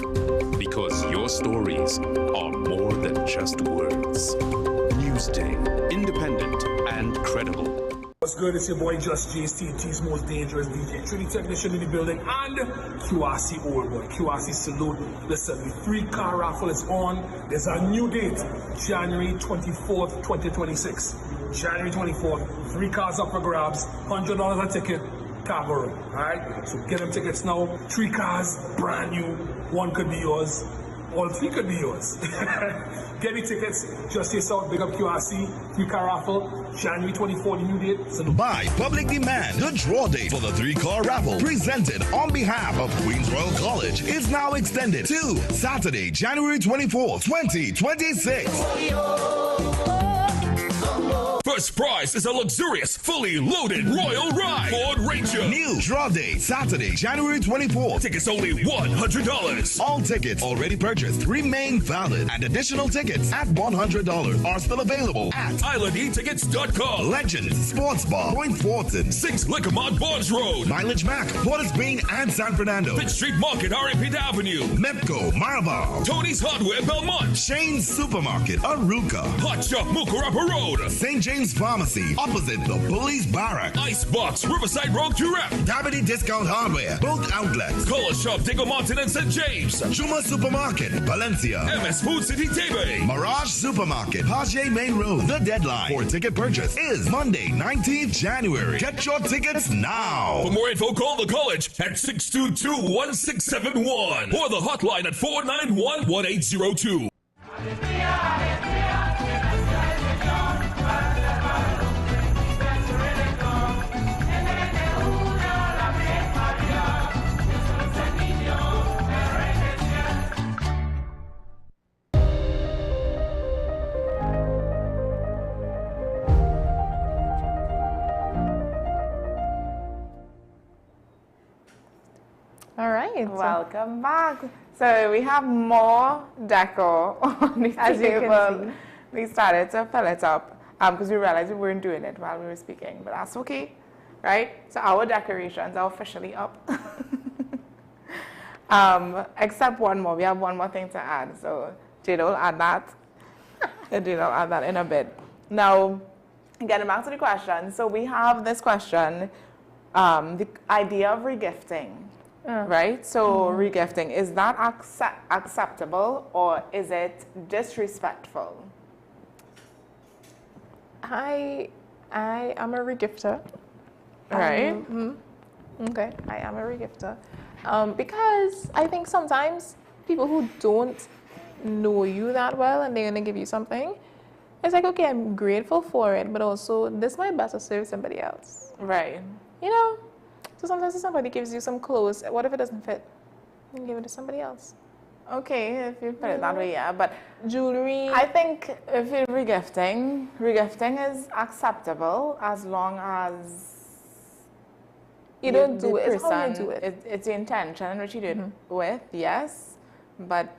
Because your stories are more than just words. Newsday, independent and credible. What's good? It's your boy Just JSTT's most dangerous DJ, Trinity technician in the building, and QRC old boy. QRC salute. Listen, the 3-car raffle is on. There's a new date, January 24th, 2026. January 24th, 3 cars up for grabs, $100 a ticket, cargo room. All right, so get them tickets now. 3 cars, brand new. 1 could be yours. All 3 could be yours. Get the tickets. Just yourself. Big up QRC. 3-car raffle. January 24th, new date. By public demand, the draw date for the 3-car raffle presented on behalf of Queens Royal College is now extended to Saturday, January 24th, 2026. First prize is a luxurious, fully loaded Royal Ride Ford Ranger. New draw date, Saturday, January 24th. Tickets only $100. All tickets already purchased remain valid, and additional tickets at $100 are still available at IslandEtickets.com. Legends Sports Bar, Point Fortin, 6 Lickermont Bonds Road, Mileage Mac, Port of Spain and San Fernando, 5th Street Market, RMP Avenue, Mepco, Maraval, Tony's Hardware, Belmont, Shane's Supermarket, Aruca, Hot Shop, Mukarapa Road, St. James Walgreens Pharmacy, opposite the Police Barrack. Icebox, Riverside Road, Current. Deputy Discount Hardware, both outlets. Color Shop, Diego Martin and St. James. Juma Supermarket, Valencia. MS Food City, Tebe. Mirage Supermarket, Paget Main Road. The deadline for ticket purchase is Monday, 19th January. Get your tickets now. For more info, call the college at 622-1671 or the hotline at 491-1802. All right. Welcome back. So we have more decor on the As you can table. see. We started to fill it up because we realized we weren't doing it while we were speaking, but that's okay, right? So our decorations are officially up. Except one more. We have one more thing to add. So Jada will add that. Jada will add that in a bit. Now, getting back to the question. So we have this question, the idea of regifting. Right? So regifting, is that acceptable or is it disrespectful? I am a regifter. Right. Okay, I am a regifter. Because I think sometimes people who don't know you that well and they're going to give you something, it's like, okay, I'm grateful for it, but also this might better serve somebody else. Right. You know? So sometimes if somebody gives you some clothes, what if it doesn't fit? You can give it to somebody else. Okay, if you put it that way, yeah. But jewelry. I think if you're regifting is acceptable as long as you don't do it. It's how you do it. It's the intention which you do it with, yes. But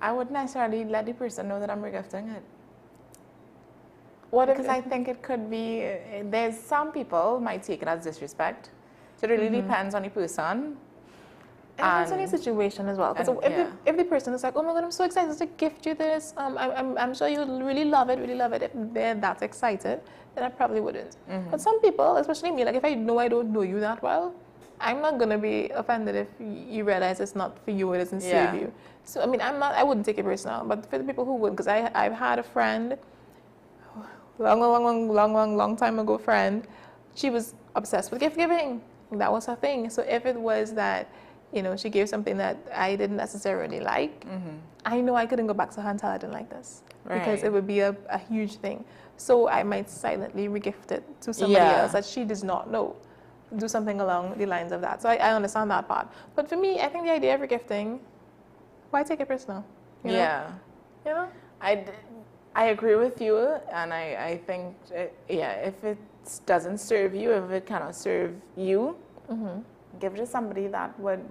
I wouldn't necessarily let the person know that I'm regifting it. Because I think it could be, there's some people might take it as disrespect. So it really depends on the person. It depends on the situation as well. Because if the person is like, oh my God, I'm so excited to gift you this, I'm sure you'll really love it, If they're that excited, then I probably wouldn't. But some people, especially me, like if I know I don't know you that well, I'm not going to be offended if you realize it's not for you, it doesn't serve you. So, I mean, I wouldn't take it personal. But for the people who would, because I've had a friend, long time ago friend, she was obsessed with gift giving. That was her thing. So if it was that, you know, she gave something that I didn't necessarily like, I know I couldn't go back to her and tell her I didn't like this. Because it would be a huge thing. So I might silently regift it to somebody else that she does not know. Do something along the lines of that. So I understand that part. But for me, I think the idea of regifting, why take it personal? You know? You know? I agree with you, and I think, if it doesn't serve you, if it cannot serve you, give it to somebody that would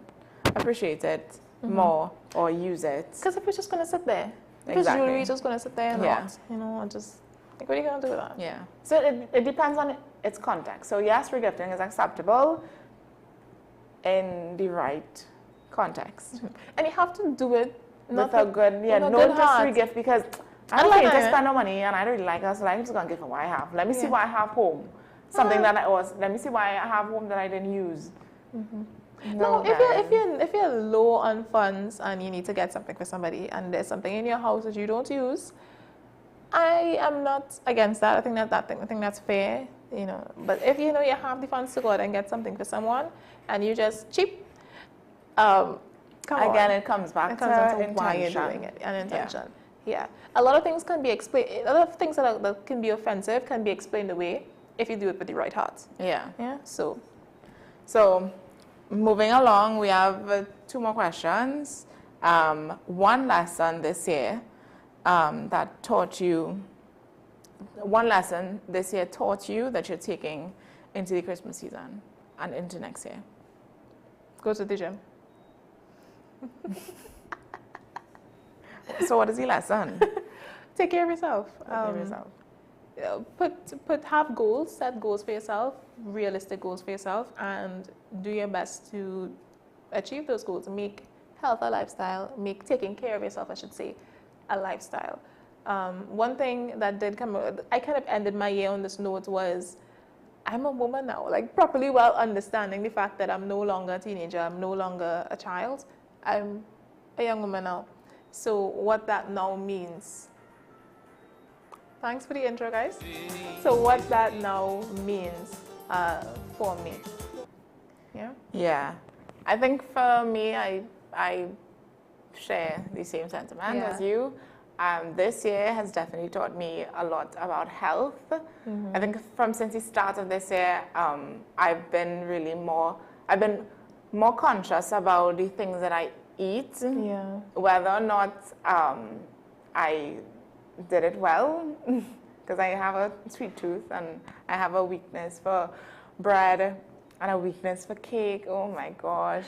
appreciate it more or use it. Because if it's just going to sit there, if it's jewelry, it's just going to sit there and not, you know, just, like, what are you going to do with that? Yeah. So it depends on its context. So yes, regifting is acceptable in the right context. And you have to do it with a good, don't just regift because I don't like to spend no money and I don't really like it, so I'm just going to give it what I have. Let me see what I have home. Something that let me see what I have home that I didn't use. No, if you're low on funds and you need to get something for somebody and there's something in your house that you don't use, I am not against that. I think that's fair, you know. But if you know you have the funds to go out and get something for someone and you just cheap, it comes back to why you're doing it and intention. Yeah. A lot of things can be explained. A lot of things that can be offensive can be explained away if you do it with the right heart. Yeah. Yeah. So moving along, we have 2 more questions. One lesson this year that taught you. One lesson this year taught you that you're taking into the Christmas season and into next year. Go to the gym. So what is the lesson? Take care of yourself. Have goals, set goals for yourself, realistic goals for yourself, and do your best to achieve those goals. Make health a lifestyle, make taking care of yourself, I should say, a lifestyle. One thing that did come, I kind of ended my year on this note was, I'm a woman now, like properly well understanding the fact that I'm no longer a teenager, I'm no longer a child, I'm a young woman now. So what that now means, thanks for the intro, guys. So what that now means for me, yeah? Yeah, I think for me, I share the same sentiment as you. This year has definitely taught me a lot about health. I think since the start of this year, I've been more conscious about the things that I eat, whether or not I did it well, because I have a sweet tooth and I have a weakness for bread and a weakness for cake. Oh my gosh,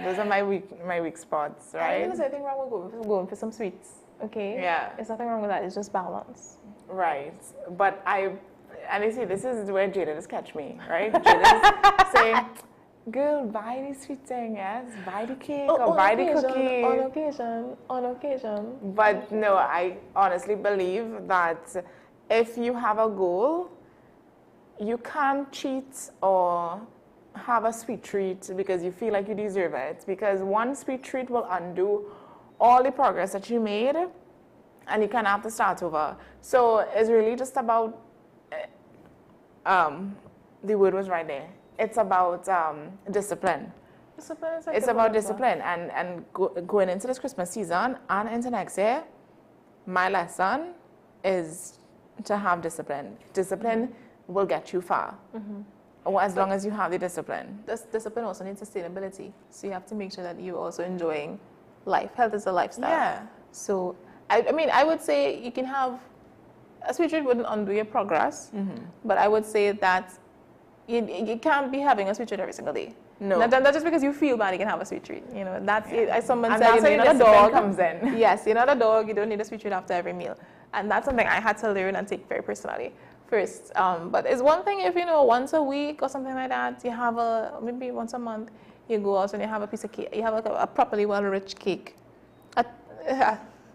those are my weak spots, right? I think there's nothing wrong with going for some sweets. Okay. Yeah. There's nothing wrong with that. It's just balance. Right. But and you see, this is where Jada just catch me, right? Jada's saying, girl, buy the sweet thing, yes? Buy the cake or buy the cookie. On occasion. But no, I honestly believe that if you have a goal, you can't cheat or have a sweet treat because you feel like you deserve it. Because one sweet treat will undo all the progress that you made, and you kind of have to start over. So it's really just about, the word was right there. It's about discipline. It's about discipline. And going into this Christmas season and into next year, my lesson is to have discipline. Discipline will get you far. As long as you have the discipline. This discipline also needs sustainability. So you have to make sure that you're also enjoying life. Health is a lifestyle. Yeah. So, I mean, I would say you can have, a sweet treat wouldn't undo your progress, but I would say that you can't be having a sweet treat every single day. No. Not just because you feel bad, you can have a sweet treat. You know, that's it. As someone And said, that's you're where not a the dog. discipline comes in. Yes, you're not a dog. You don't need a sweet treat after every meal. And that's something I had to learn and take very personally first. But it's one thing if, once a week or something like that, you have maybe once a month, you go out and you have a piece of cake. You have a properly well-rich cake.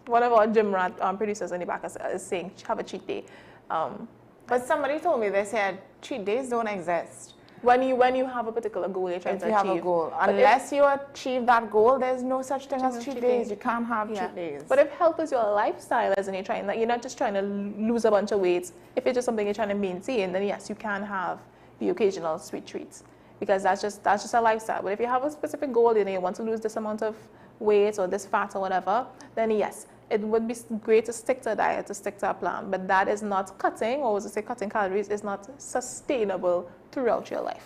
One of our gym rat producers in the back is saying, have a cheat day. But somebody told me they said cheat days don't exist. When you have a particular goal you're trying to achieve. If you have a goal. Unless you achieve that goal, there's no such thing as cheat days. You can't have cheat days. But if health is your lifestyle, and you're not just trying to lose a bunch of weight, if it's just something you're trying to maintain, then yes, you can have the occasional sweet treats. Because that's just a lifestyle. But if you have a specific goal, you want to lose this amount of weight or this fat or whatever, then yes, it would be great to stick to a diet, to stick to a plan. But that is not cutting, or as I say, cutting calories is not sustainable throughout your life.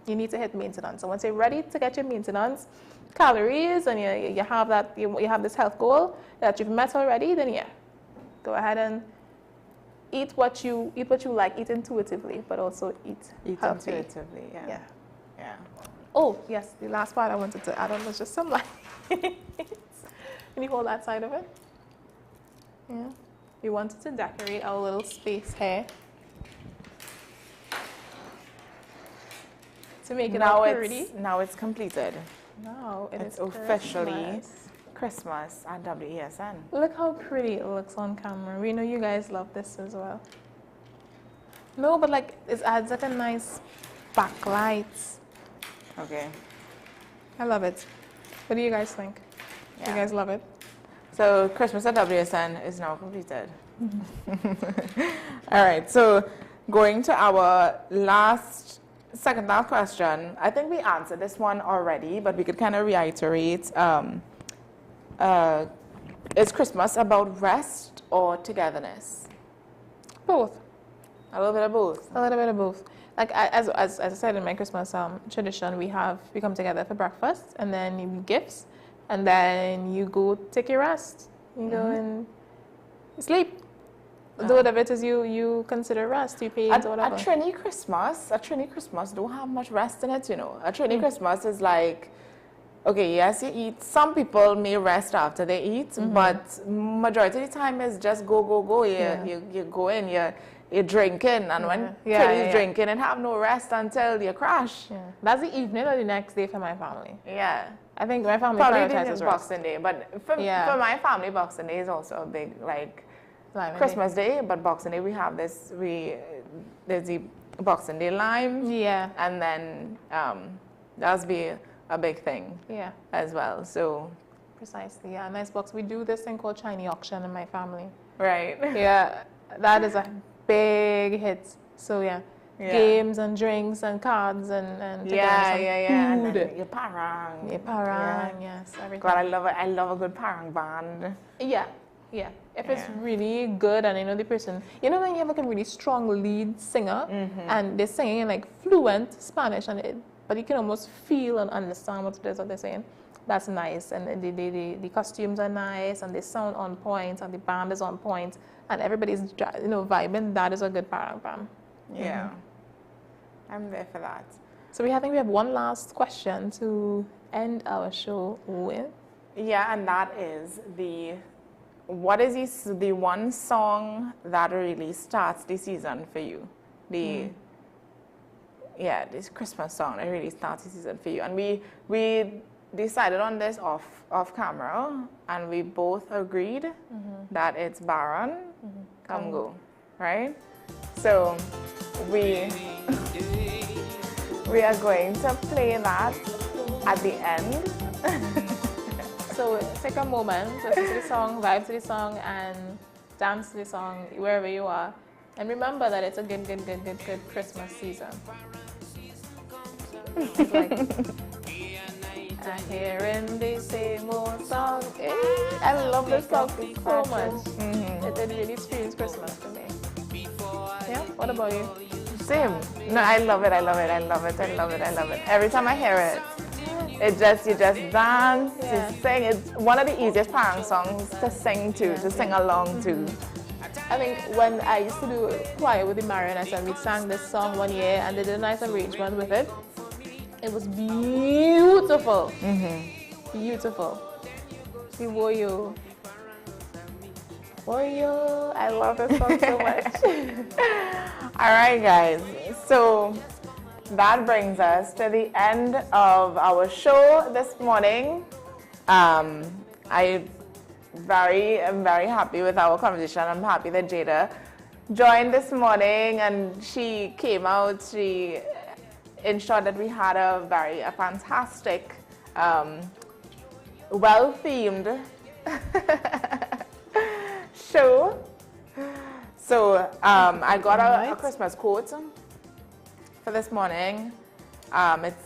You need to hit maintenance. So once you're ready to get your maintenance calories and you have that, you have this health goal that you've met already, then yeah, go ahead and eat what you like, eat intuitively, but also eat healthy. Intuitively, yeah. Oh, yes, the last part I wanted to add on was just some lights. Can you hold that side of it? Yeah. We wanted to decorate our little space here to make it all pretty. Now it's completed. Now it's officially Christmas at WESN. Look how pretty it looks on camera. We know you guys love this as well. No, but it adds a nice backlight. Okay. I love it. What do you guys think? Yeah. You guys love it? So Christmas at WSN is now completed. All right, so going to our second last question. I think we answered this one already, but we could kind of reiterate. Is Christmas about rest or togetherness? Both. A little bit of both. A little bit of both. As I said in my Christmas tradition, we come together for breakfast, and then you gifts, and then you go take your rest. You go and sleep. Do whatever it is you consider rest. You pay into whatever. A Trini Christmas don't have much rest in it, A Trini Christmas is like, okay, yes, you eat. Some people may rest after they eat, but majority of the time is just go. You go in, you're drinking, and when kids drinking and have no rest until you crash. Yeah. That's the evening or the next day for my family. Yeah. I think my family probably prioritizes Boxing Day, but for my family, Boxing Day is also a big, Christmas Day, but Boxing Day we have this. There's the Boxing Day lime. Yeah. And then that'll be a big thing. Yeah. As well. So. Precisely. Yeah. Nice box. We do this thing called Chinese auction in my family. Right. Yeah. That is a big hit. So yeah. Games and drinks and cards and food. And your parang. Yes, everything. God, I love a good parang band. Yeah. If it's really good and I know the person, you know when you have like a really strong lead singer and they're singing in like fluent Spanish but you can almost feel and understand what it is that they're saying. That's nice, and the costumes are nice and they sound on point and the band is on point and everybody's vibing. That is a good parang band. Yeah. I'm there for that. So I think we have one last question to end our show with. Yeah, and that is what is the one song that really starts the season for you? This Christmas song that really starts the season for you. And we decided on this off camera, and we both agreed that it's Baron, Come Go, right? So we are going to play that at the end. So take a moment, listen to the song, vibe to the song, and dance to the song wherever you are. And remember that it's a good Christmas season. It's like, I'm hearing the same old song. I love this song so much. It really screams Christmas to me. Yeah, what about you? Same. No, I love it. Every time I hear it, you just dance, you sing. It's one of the easiest parang songs to sing to sing along to. I think when I used to do choir with the Marionettes and we sang this song one year and they did a nice arrangement with it, it was beautiful. Beautiful. The Woyo. I love this song so much. All right, guys. So that brings us to the end of our show this morning. I'm very happy with our conversation. I'm happy that Jada joined this morning and she came out. She ensured that we had a fantastic, well-themed show. So I got a Christmas quote for this morning.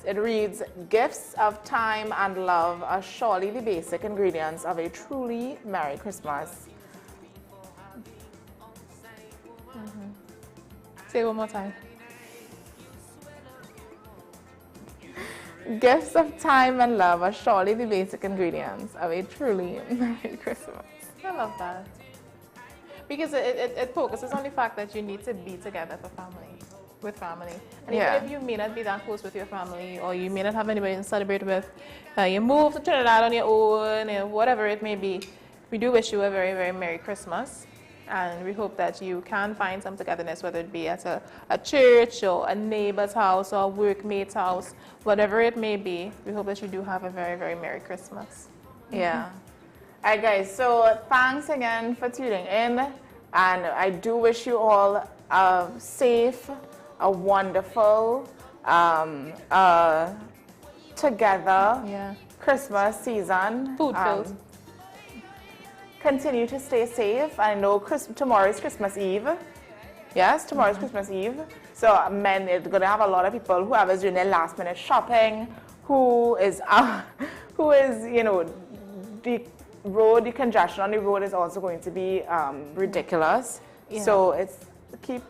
It reads, "Gifts of time and love are surely the basic ingredients of a truly Merry Christmas." Say it one more time. Gifts of time and love are surely the basic ingredients of a truly Merry Christmas. I love that. Because it focuses on the fact that you need to be together with family. And even if you may not be that close with your family or you may not have anybody to celebrate with, you move to Trinidad on your own, whatever it may be, we do wish you a very, very Merry Christmas. And we hope that you can find some togetherness, whether it be at a church or a neighbor's house or a workmate's house, whatever it may be. We hope that you do have a very, very Merry Christmas. Yeah. All right, guys. So thanks again for tuning in. And I do wish you all a safe, a wonderful, together Christmas season. Food-filled. Continue to stay safe. I know tomorrow is Christmas Eve. Yes, tomorrow is Christmas Eve. So it's going to have a lot of people who are doing their last minute shopping, the congestion on the road is also going to be ridiculous. Yeah. So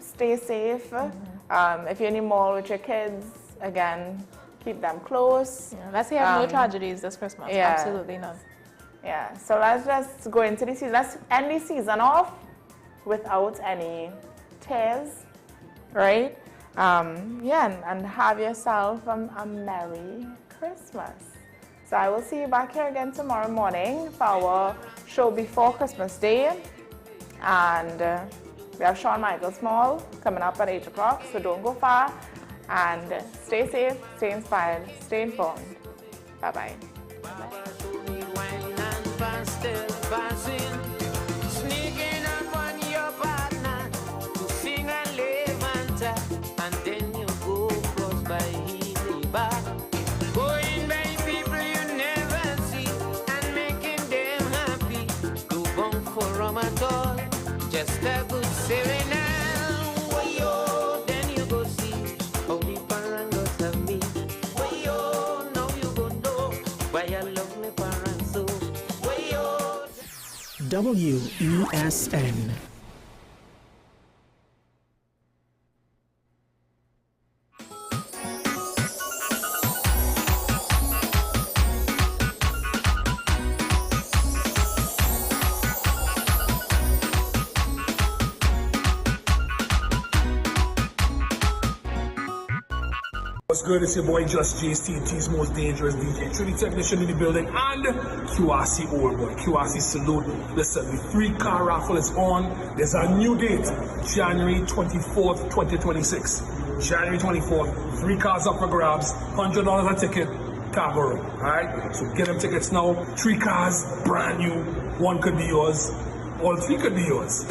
stay safe. If you're in the mall with your kids, again, keep them close. Yeah, let's have no tragedies this Christmas. Yeah. Absolutely none. Yeah, so let's just go into the season. Let's end the season off without any tears, right? And have yourself a Merry Christmas. So I will see you back here again tomorrow morning for our show before Christmas Day. And we have Shawn Michaels Small coming up at 8 o'clock, so don't go far. And stay safe, stay inspired, stay informed. Bye-bye. Still passing, sneaking up on you. WESN. What's good? It's your boy Just JCT's most dangerous DJ, Trinity technician in the building, and QRC old boy. QRC salute. Listen, the 3-car raffle is on. There's a new date, January 24th, 2026. January 24th, 3 cars up for grabs, $100 a ticket, cargo room. Alright? So get them tickets now. 3 cars, brand new. 1 could be yours. All 3 could be yours.